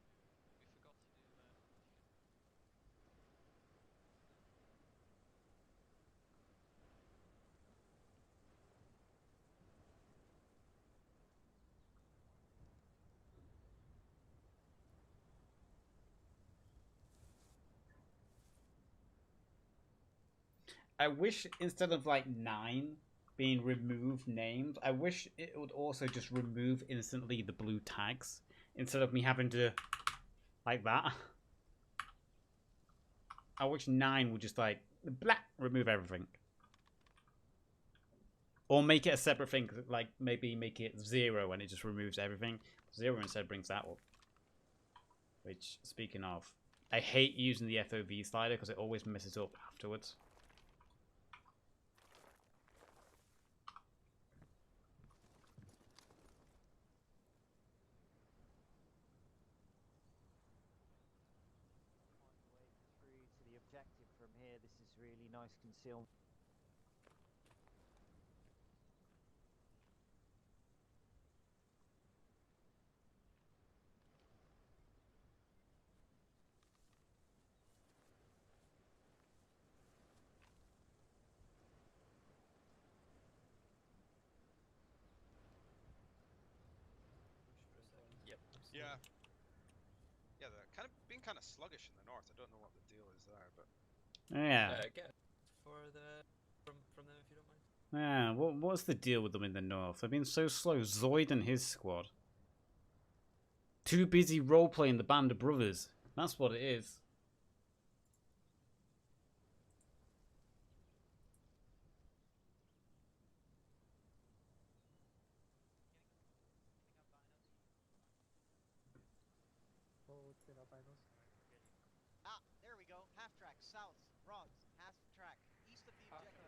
I wish instead of like 9 being remove names, I wish it would also just remove instantly the blue tags instead of me having to like that. I wish 9 would just like blah, remove everything. Or make it a separate thing, like maybe make it 0 and it just removes everything. 0 instead brings that up. Which, speaking of, I hate using the FOV slider because it always messes up afterwards. Through to the objective from here. This is really nice concealment. Yeah. Yeah, they're kind of being kind of sluggish in the north. I don't know what the deal is there, but Yeah. Get for the from them if you don't mind. Yeah, what's the deal with them in the north? They've been so slow. Zoid and his squad. Too busy role-playing the Band of Brothers. That's what it is. Ah, there we go. Half track, south, Bronx, half track, east of the objective.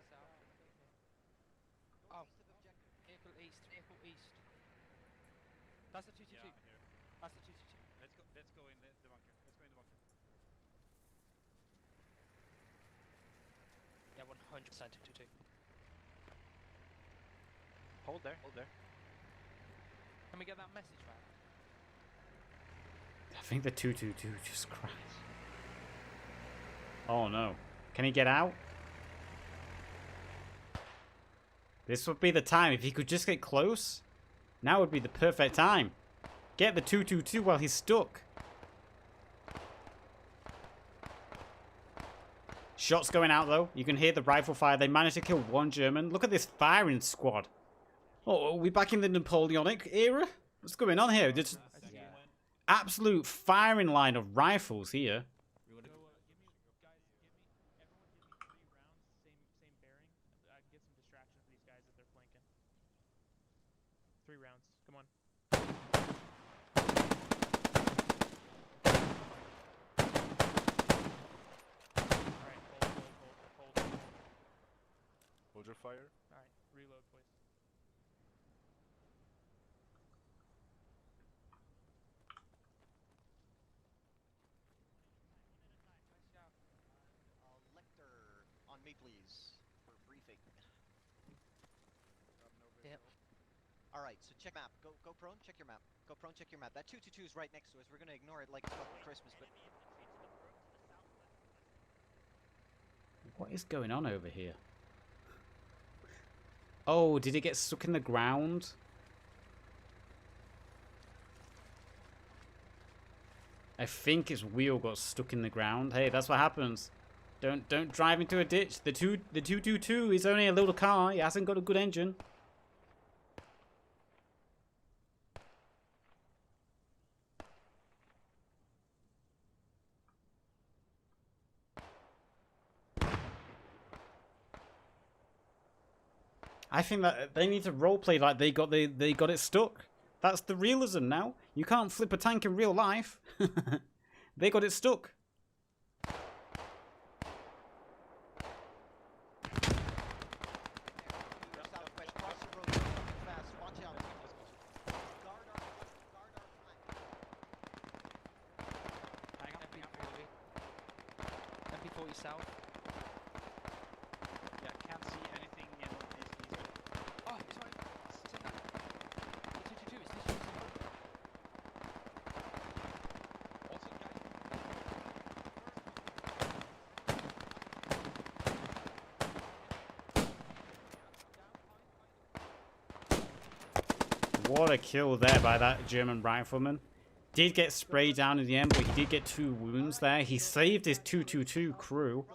Oh. East of objective. Vehicle east. That's the 222. That's the 222. Let's go in the bunker. Let's go in the bunker. Yeah, 100% 222. Hold there. Can we get that message back? I think the 222 just crashed. Oh no. Can he get out? This would be the time. If he could just get close, now would be the perfect time. Get the 222 while he's stuck. Shots going out though. You can hear the rifle fire. They managed to kill one German. Look at this firing squad. Oh, are we back in the Napoleonic era? What's going on here? Just absolute firing line of rifles here. So, give me, guys, everyone give me 3 rounds, same bearing. I can get some distraction for these guys if they're flanking. 3 rounds, come on. Alright, hold. Hold your fire. Alright, reload, please. Lecter, on me please, for briefing. Yep. Alright, so check map. Go prone, check your map. Go prone, check your map. That 222 is right next to us. We're gonna ignore it like it's fucking Christmas, but... What is going on over here? Oh, did it get stuck in the ground? I think its wheel got stuck in the ground. Hey, that's what happens. Don't drive into a ditch. The 222 is only a little car. It hasn't got a good engine. I think that they need to roleplay like they got it stuck. That's the realism now. You can't flip a tank in real life. They got it stuck. MP40 south. Yeah, can't see anything in these. Oh, it's right. It's in that. It's 222. It's literally also, What a kill there by that German rifleman. Did get sprayed down in the end, but he did get 2 wounds there. He saved his 222 crew.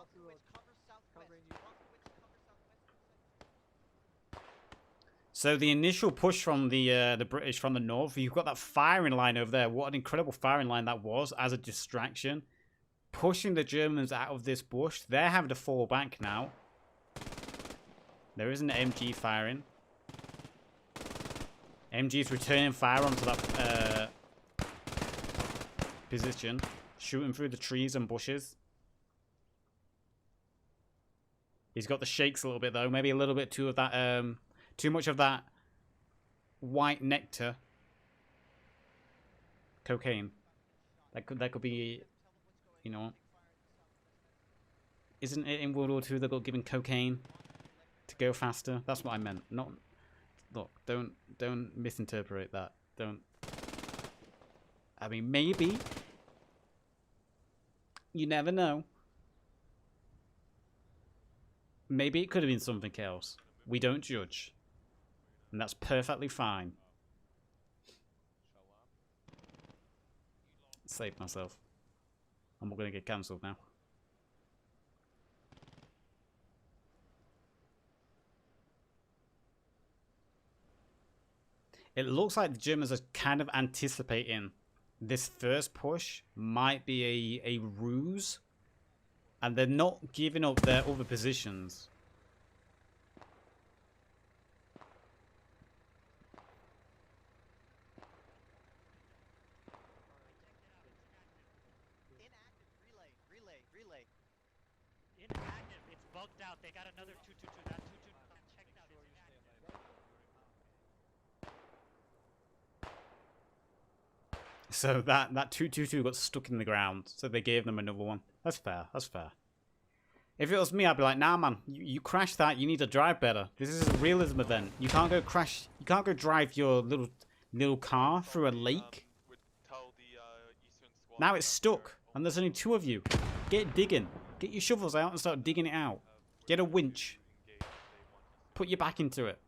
So the initial push from the British from the north, you've got that firing line over there. What an incredible firing line that was as a distraction. Pushing the Germans out of this bush. They're having to fall back now. There is an MG firing. MG's returning fire onto that position. Shooting through the trees and bushes. He's got the shakes a little bit though. Maybe a little bit too of that too much of that white nectar. Cocaine. That could be, you know. Isn't it in World War II they got given cocaine to go faster? That's what I meant. Not look, don't misinterpret that. Don't. I mean, maybe. You never know. Maybe it could have been something else. We don't judge. And that's perfectly fine. Saved myself. I'm not going to get cancelled now. It looks like the Germans are kind of anticipating this first push might be a ruse. And they're not giving up their other positions. Relay. inactive. It's bugged out. They got another 222. That 222 checked out. It's inactive. So that 222 got stuck in the ground. So they gave them another one. That's fair. That's fair. If it was me, I'd be like, nah, man, you crashed that. You need to drive better. This is a realism event. You can't go crash. You can't go drive your little car through a lake. Now it's stuck, and there's only 2 of you. Get digging. Get your shovels out and start digging it out. Get a winch. Put your back into it.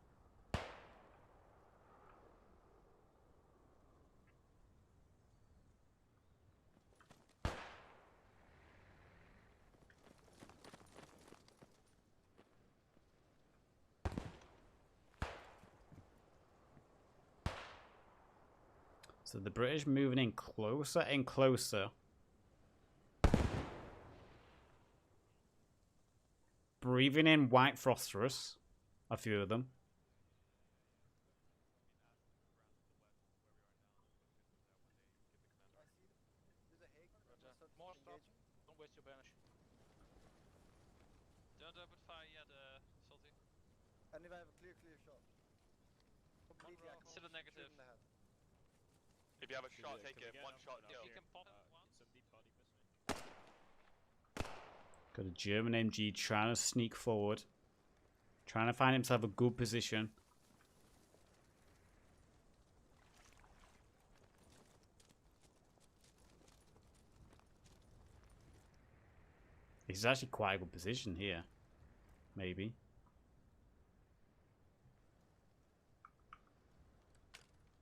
So the British moving in closer and closer. Breathing in white phosphorus. A few of them. More stop. Don't waste your banish. Don't open fire yet, Salty. And if I have a clear shot. Completely row. Still a negative. shoot in the head. If you have a shot, take it. One shot, kill. You can pop one. Got a German MG trying to sneak forward. Trying to find himself a good position. This is actually quite a good position here. Maybe.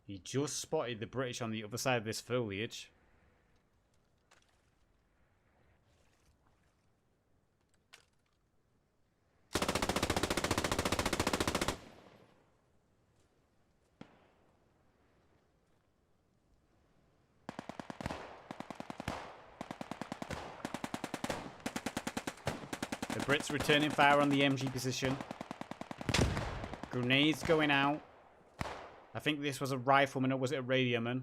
He just spotted the British on the other side of this foliage. The Brits returning fire on the MG position. Grenades going out. I think this was a rifleman, or was it a radioman?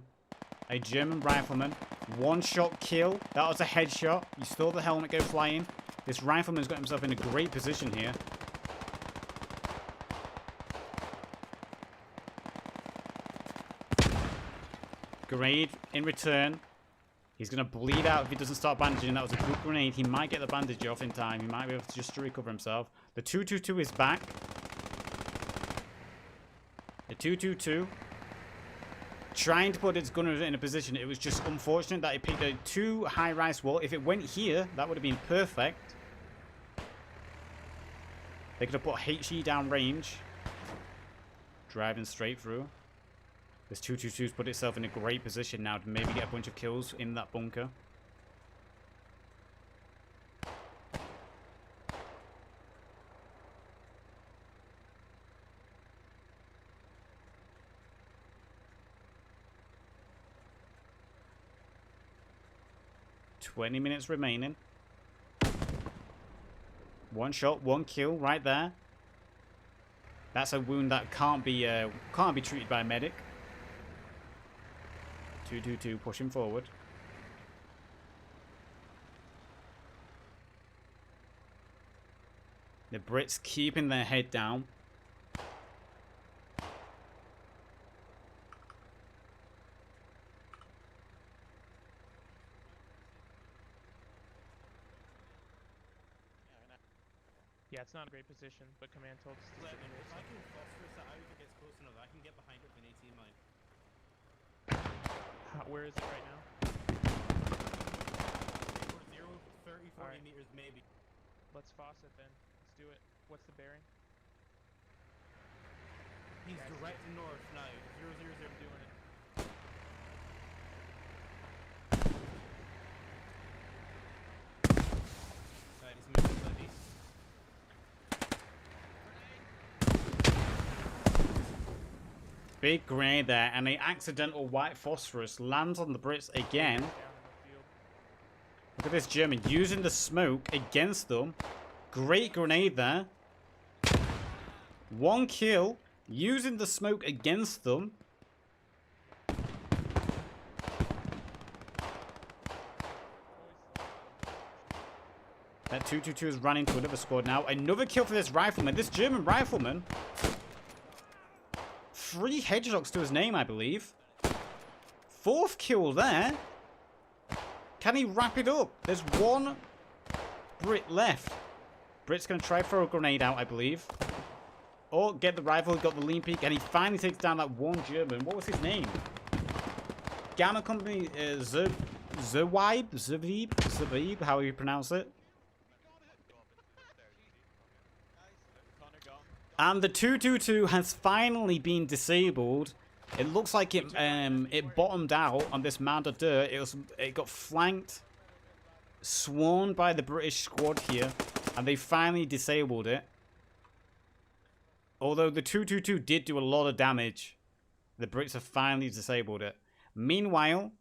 A German rifleman. One shot kill. That was a headshot. You saw the helmet go flying. This rifleman's got himself in a great position here. Grenade in return. He's going to bleed out if he doesn't start bandaging. That was a good grenade. He might get the bandage off in time. He might be able to just to recover himself. The 222 is back. The 222. Trying to put its gunner in a position. It was just unfortunate that he picked a too high-rise wall. If it went here, that would have been perfect. They could have put HE down range. Driving straight through. This 222's put itself in a great position now to maybe get a bunch of kills in that bunker. $20 minutes remaining. One shot, one kill right there. That's a wound that can't be treated by a medic. 222 pushing forward. The Brits keeping their head down. Yeah, it's not a great position, but command told us to sit in If I can phosphorus that out if it gets close enough, I can get behind it with an 18 mine. Where is it right now? 0, 30, 40 Alright. meters maybe. Let's faucet then. Let's do it. What's the bearing? He's Yeah, direct north now. 0, 0, 0. I'm doing it. Alright, he's moving southeast. Big grenade there, and the accidental white phosphorus lands on the Brits again. Down in the field. Look at this German using the smoke against them. Great grenade there. One kill using the smoke against them. That 222 is running to another squad now. Another kill for this rifleman. This German rifleman. 3 headshots to his name, I believe. 4th kill there. Can he wrap it up? There's one Brit left. Brit's going to try throw a grenade out, I believe. Or get the rifle, got the lean peak, and he finally takes down that one German. What was his name? Gamma Company, Zawib, how you pronounce it. And the 222 has finally been disabled. It looks like it bottomed out on this mound of dirt. It got flanked, swarmed by the British squad here, and they finally disabled it. Although the 222 did do a lot of damage, the Brits have finally disabled it. Meanwhile,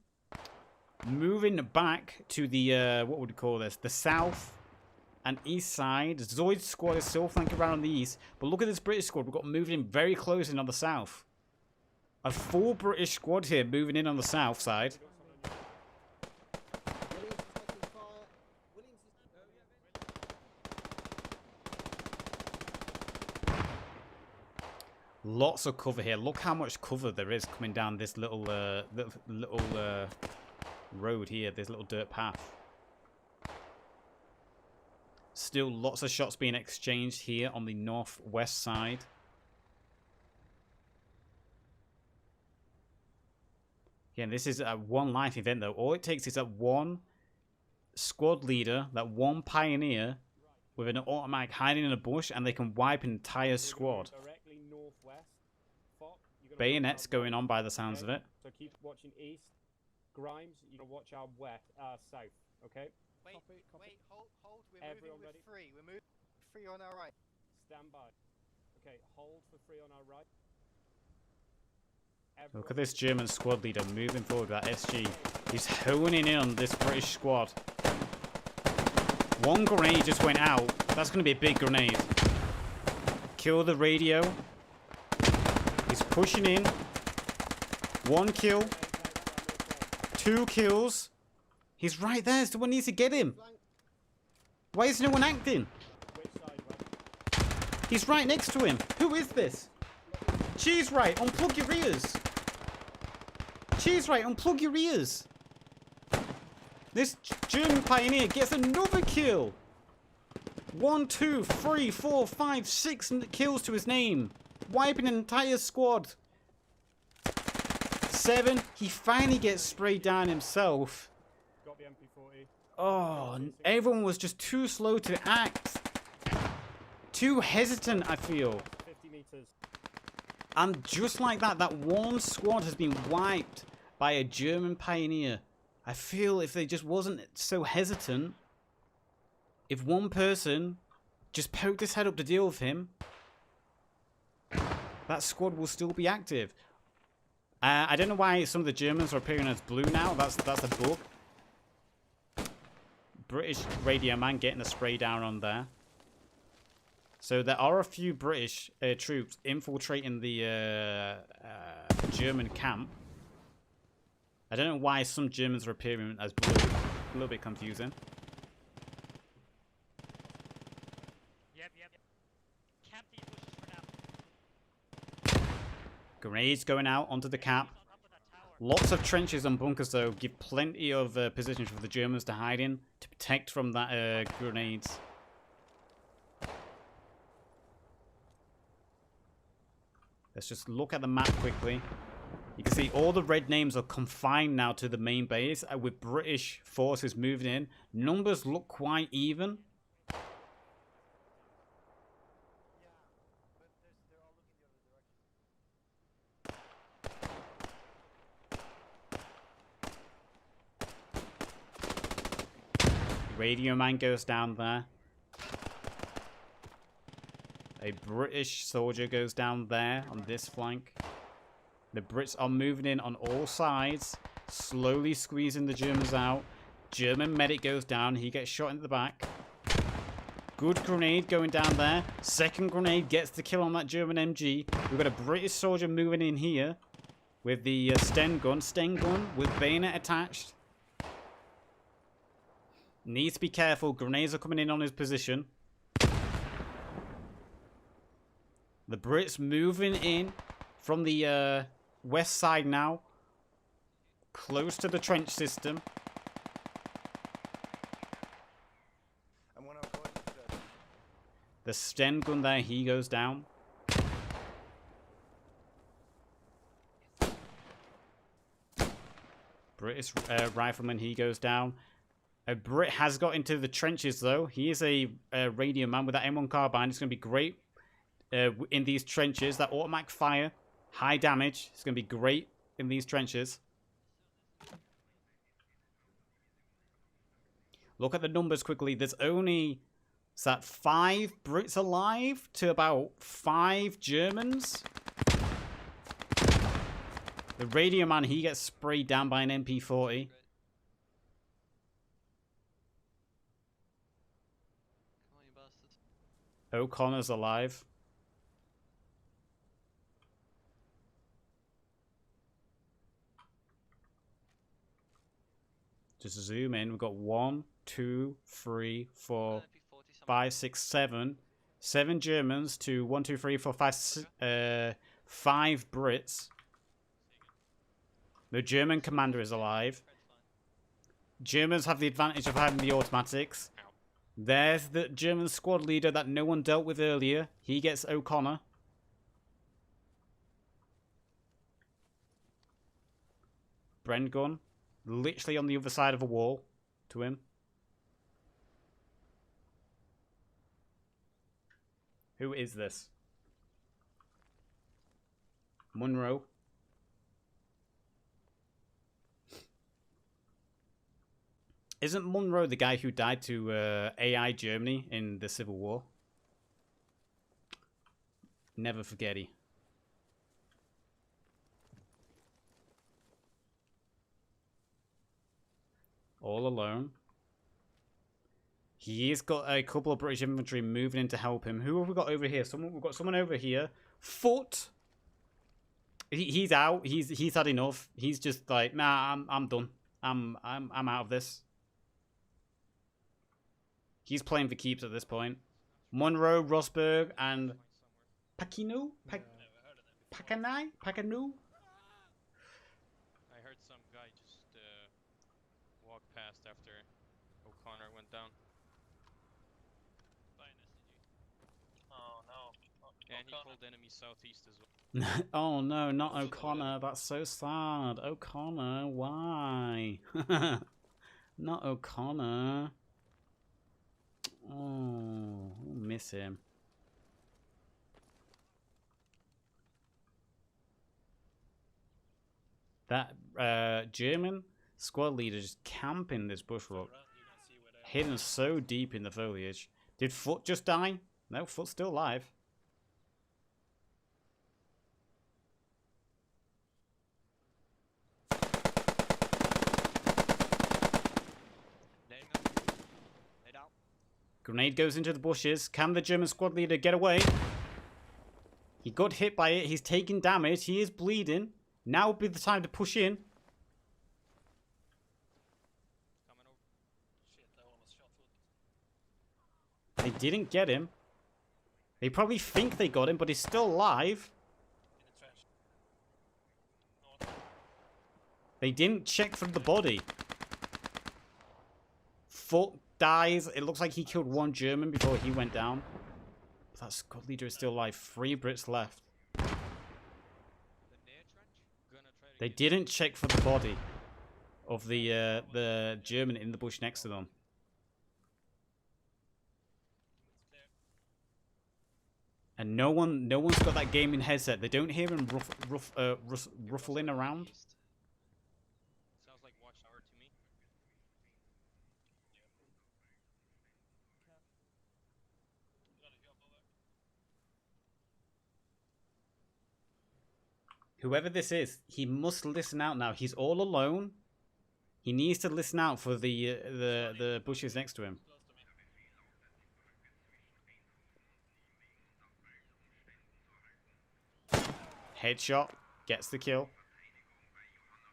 moving back to the, what would we call this? The south and east side. Zoid's squad is still flanking around on the east. But look at this British squad. We've got moving very close in on the south. A full British squad here moving in on the south side. Lots of cover here. Look how much cover there is coming down this little road here. This little dirt path. Still lots of shots being exchanged here on the northwest side. Again, this is a one life event though. All it takes is that one squad leader, that one pioneer with an automatic hiding in a bush, and they can wipe an entire squad. Bayonets going on by the sounds of it. So keep watching east. Grimes, you can watch our west, south. Okay. Wait, hold. We're Everyone moving ready? with free. We're moving free on our right. Stand by. Okay, hold for free on our right. Look at this German squad leader moving forward with that SG. He's honing in on this British squad. One grenade just went out. That's going to be a big grenade. Kill the radio. He's pushing in. 1 kill. 2 kills. He's right there. Someone needs to get him. Why is no one acting? He's right next to him. Who is this? Cheese right. Unplug your ears. Cheese right. Unplug your ears. This German pioneer gets another kill. 1, 2, 3, 4, 5, 6 kills to his name. Wiping an entire squad. 7. He finally gets sprayed down himself. Got the MP40. Oh, everyone was just too slow to act. Too hesitant, I feel. 50 meters. And just like that, that one squad has been wiped by a German pioneer. I feel if they just wasn't so hesitant, if one person just poked his head up to deal with him, that squad will still be active. I don't know why some of the Germans are appearing as blue now. That's a bug. British radio man getting a spray down on there. So there are a few British troops infiltrating the German camp. I don't know why some Germans are appearing as blue. A little bit confusing. Yep. Camp these bushes for now. Grenades going out onto the cap. Lots of trenches and bunkers though. Give plenty of positions for the Germans to hide in. To protect from that grenades. Let's just look at the map quickly. You can see all the red names are confined now to the main base with British forces moving in. Numbers look quite even. Radio man goes down there. A British soldier goes down there on this flank. The Brits are moving in on all sides, slowly squeezing the Germans out. German medic goes down. He gets shot in the back. Good grenade going down there. Second grenade gets the kill on that German MG. We've got a British soldier moving in here with the Sten gun with bayonet attached. Needs to be careful. Grenades are coming in on his position. The Brits moving in from the west side now. Close to the trench system. The Sten gun there, he goes down. British rifleman, he goes down. A Brit has got into the trenches though. He is a radio man with that M1 carbine. It's going to be great in these trenches. That automatic fire, high damage. It's going to be great in these trenches. Look at the numbers quickly. There's only, is that 5 Brits alive to about 5 Germans? The radio man, he gets sprayed down by an MP40. Come on, you bastards. O'Connor's alive. Just zoom in. We've got 1, 2, 3, 4, 5, 6, 7. 7 Germans to 1, 2, 3, 4, 5, 5 Brits. The German commander is alive. Germans have the advantage of having the automatics. There's the German squad leader that no one dealt with earlier. He gets O'Connor. Brengun, literally on the other side of a wall to him. Who is this? Munro. Isn't Munro the guy who died to AI Germany in the Civil War? Never forget he. All alone. He's got a couple of British infantry moving in to help him. Who have we got over here? We've got someone over here. Foot. He's out. He's had enough. He's just like, nah, I'm done. I'm out of this. He's playing for keeps at this point. Monroe, Rosberg, and Pakinu? Pakanai? Pakanu? I heard some guy just walk past after O'Connor went down. By an SCG. Oh no. And he pulled enemy southeast as well. Oh no, not O'Connor. That's so sad. O'Connor, why? Not O'Connor. Oh, I'll miss him. That German squad leader just camping this bushwalk. Hidden so deep in the foliage. Did Foot just die? No, Foot's still alive. Grenade goes into the bushes. Can the German squad leader get away? He got hit by it. He's taking damage. He is bleeding. Now would be the time to push in. They didn't get him. They probably think they got him, but he's still alive. They didn't check for the body. Foot dies. It looks like he killed 1 German before he went down. But that squad leader is still alive. 3 Brits left. They didn't check for the body of the German in the bush next to them. And no one's got that gaming headset. They don't hear him ruffling around. Sounds like Watchtower to me. Whoever this is, he must listen out now. He's all alone. He needs to listen out for the bushes next to him. Headshot gets the kill.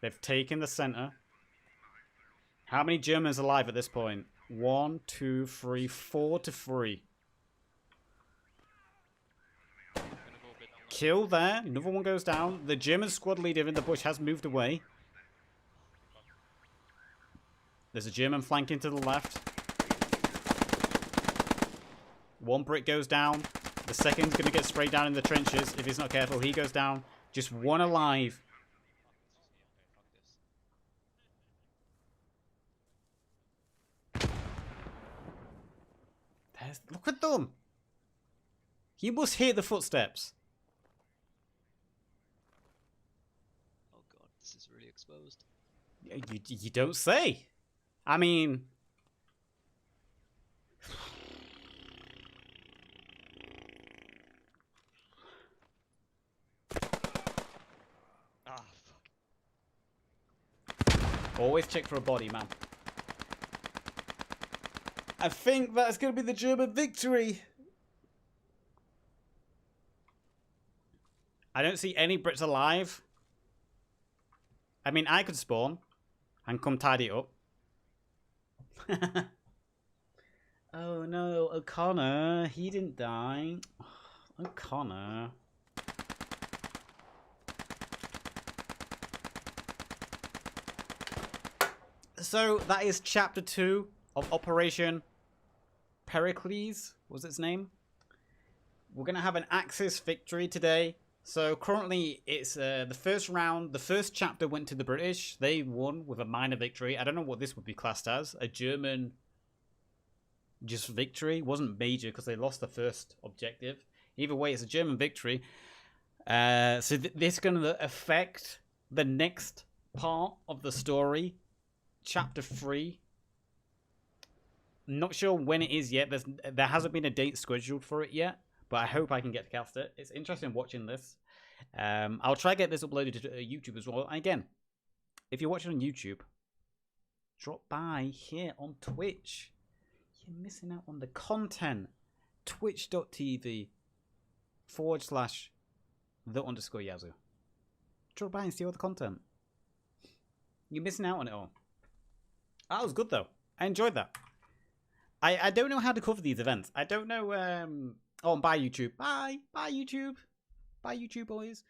They've taken the center. How many Germans alive at this point? 1, 2, 3, 4 to 3. Kill there. Another one goes down. The German squad leader in the bush has moved away. There's a German flanking to the left. 1 Brit goes down. The second's going to get sprayed down in the trenches. If he's not careful, he goes down. Just 1 alive. Look at them. He must hear the footsteps. Oh god, this is really exposed. You don't say. I mean... Ah, fuck. Always check for a body, man. I think that's going to be the German victory. I don't see any Brits alive. I mean, I could spawn and come tidy it up. Oh no, O'Connor, he didn't die. O'Connor. So that is chapter 2 of Operation Pericles, was its name? We're going to have an Axis victory today. So currently it's the first round, the first chapter went to the British. They won with a minor victory. I don't know what this would be classed as. A German just victory. Wasn't major because they lost the first objective. Either way, it's a German victory. So this is going to affect the next part of the story. Chapter 3. Not sure when it is yet. There hasn't been a date scheduled for it yet. But I hope I can get to cast it. It's interesting watching this. I'll try to get this uploaded to YouTube as well. And again, if you're watching on YouTube, drop by here on Twitch. You're missing out on the content. Twitch.tv/the_Yazoo. Drop by and see all the content. You're missing out on it all. That was good though. I enjoyed that. I don't know how to cover these events. I don't know. Oh, and bye YouTube. Bye. Bye YouTube. Bye YouTube boys.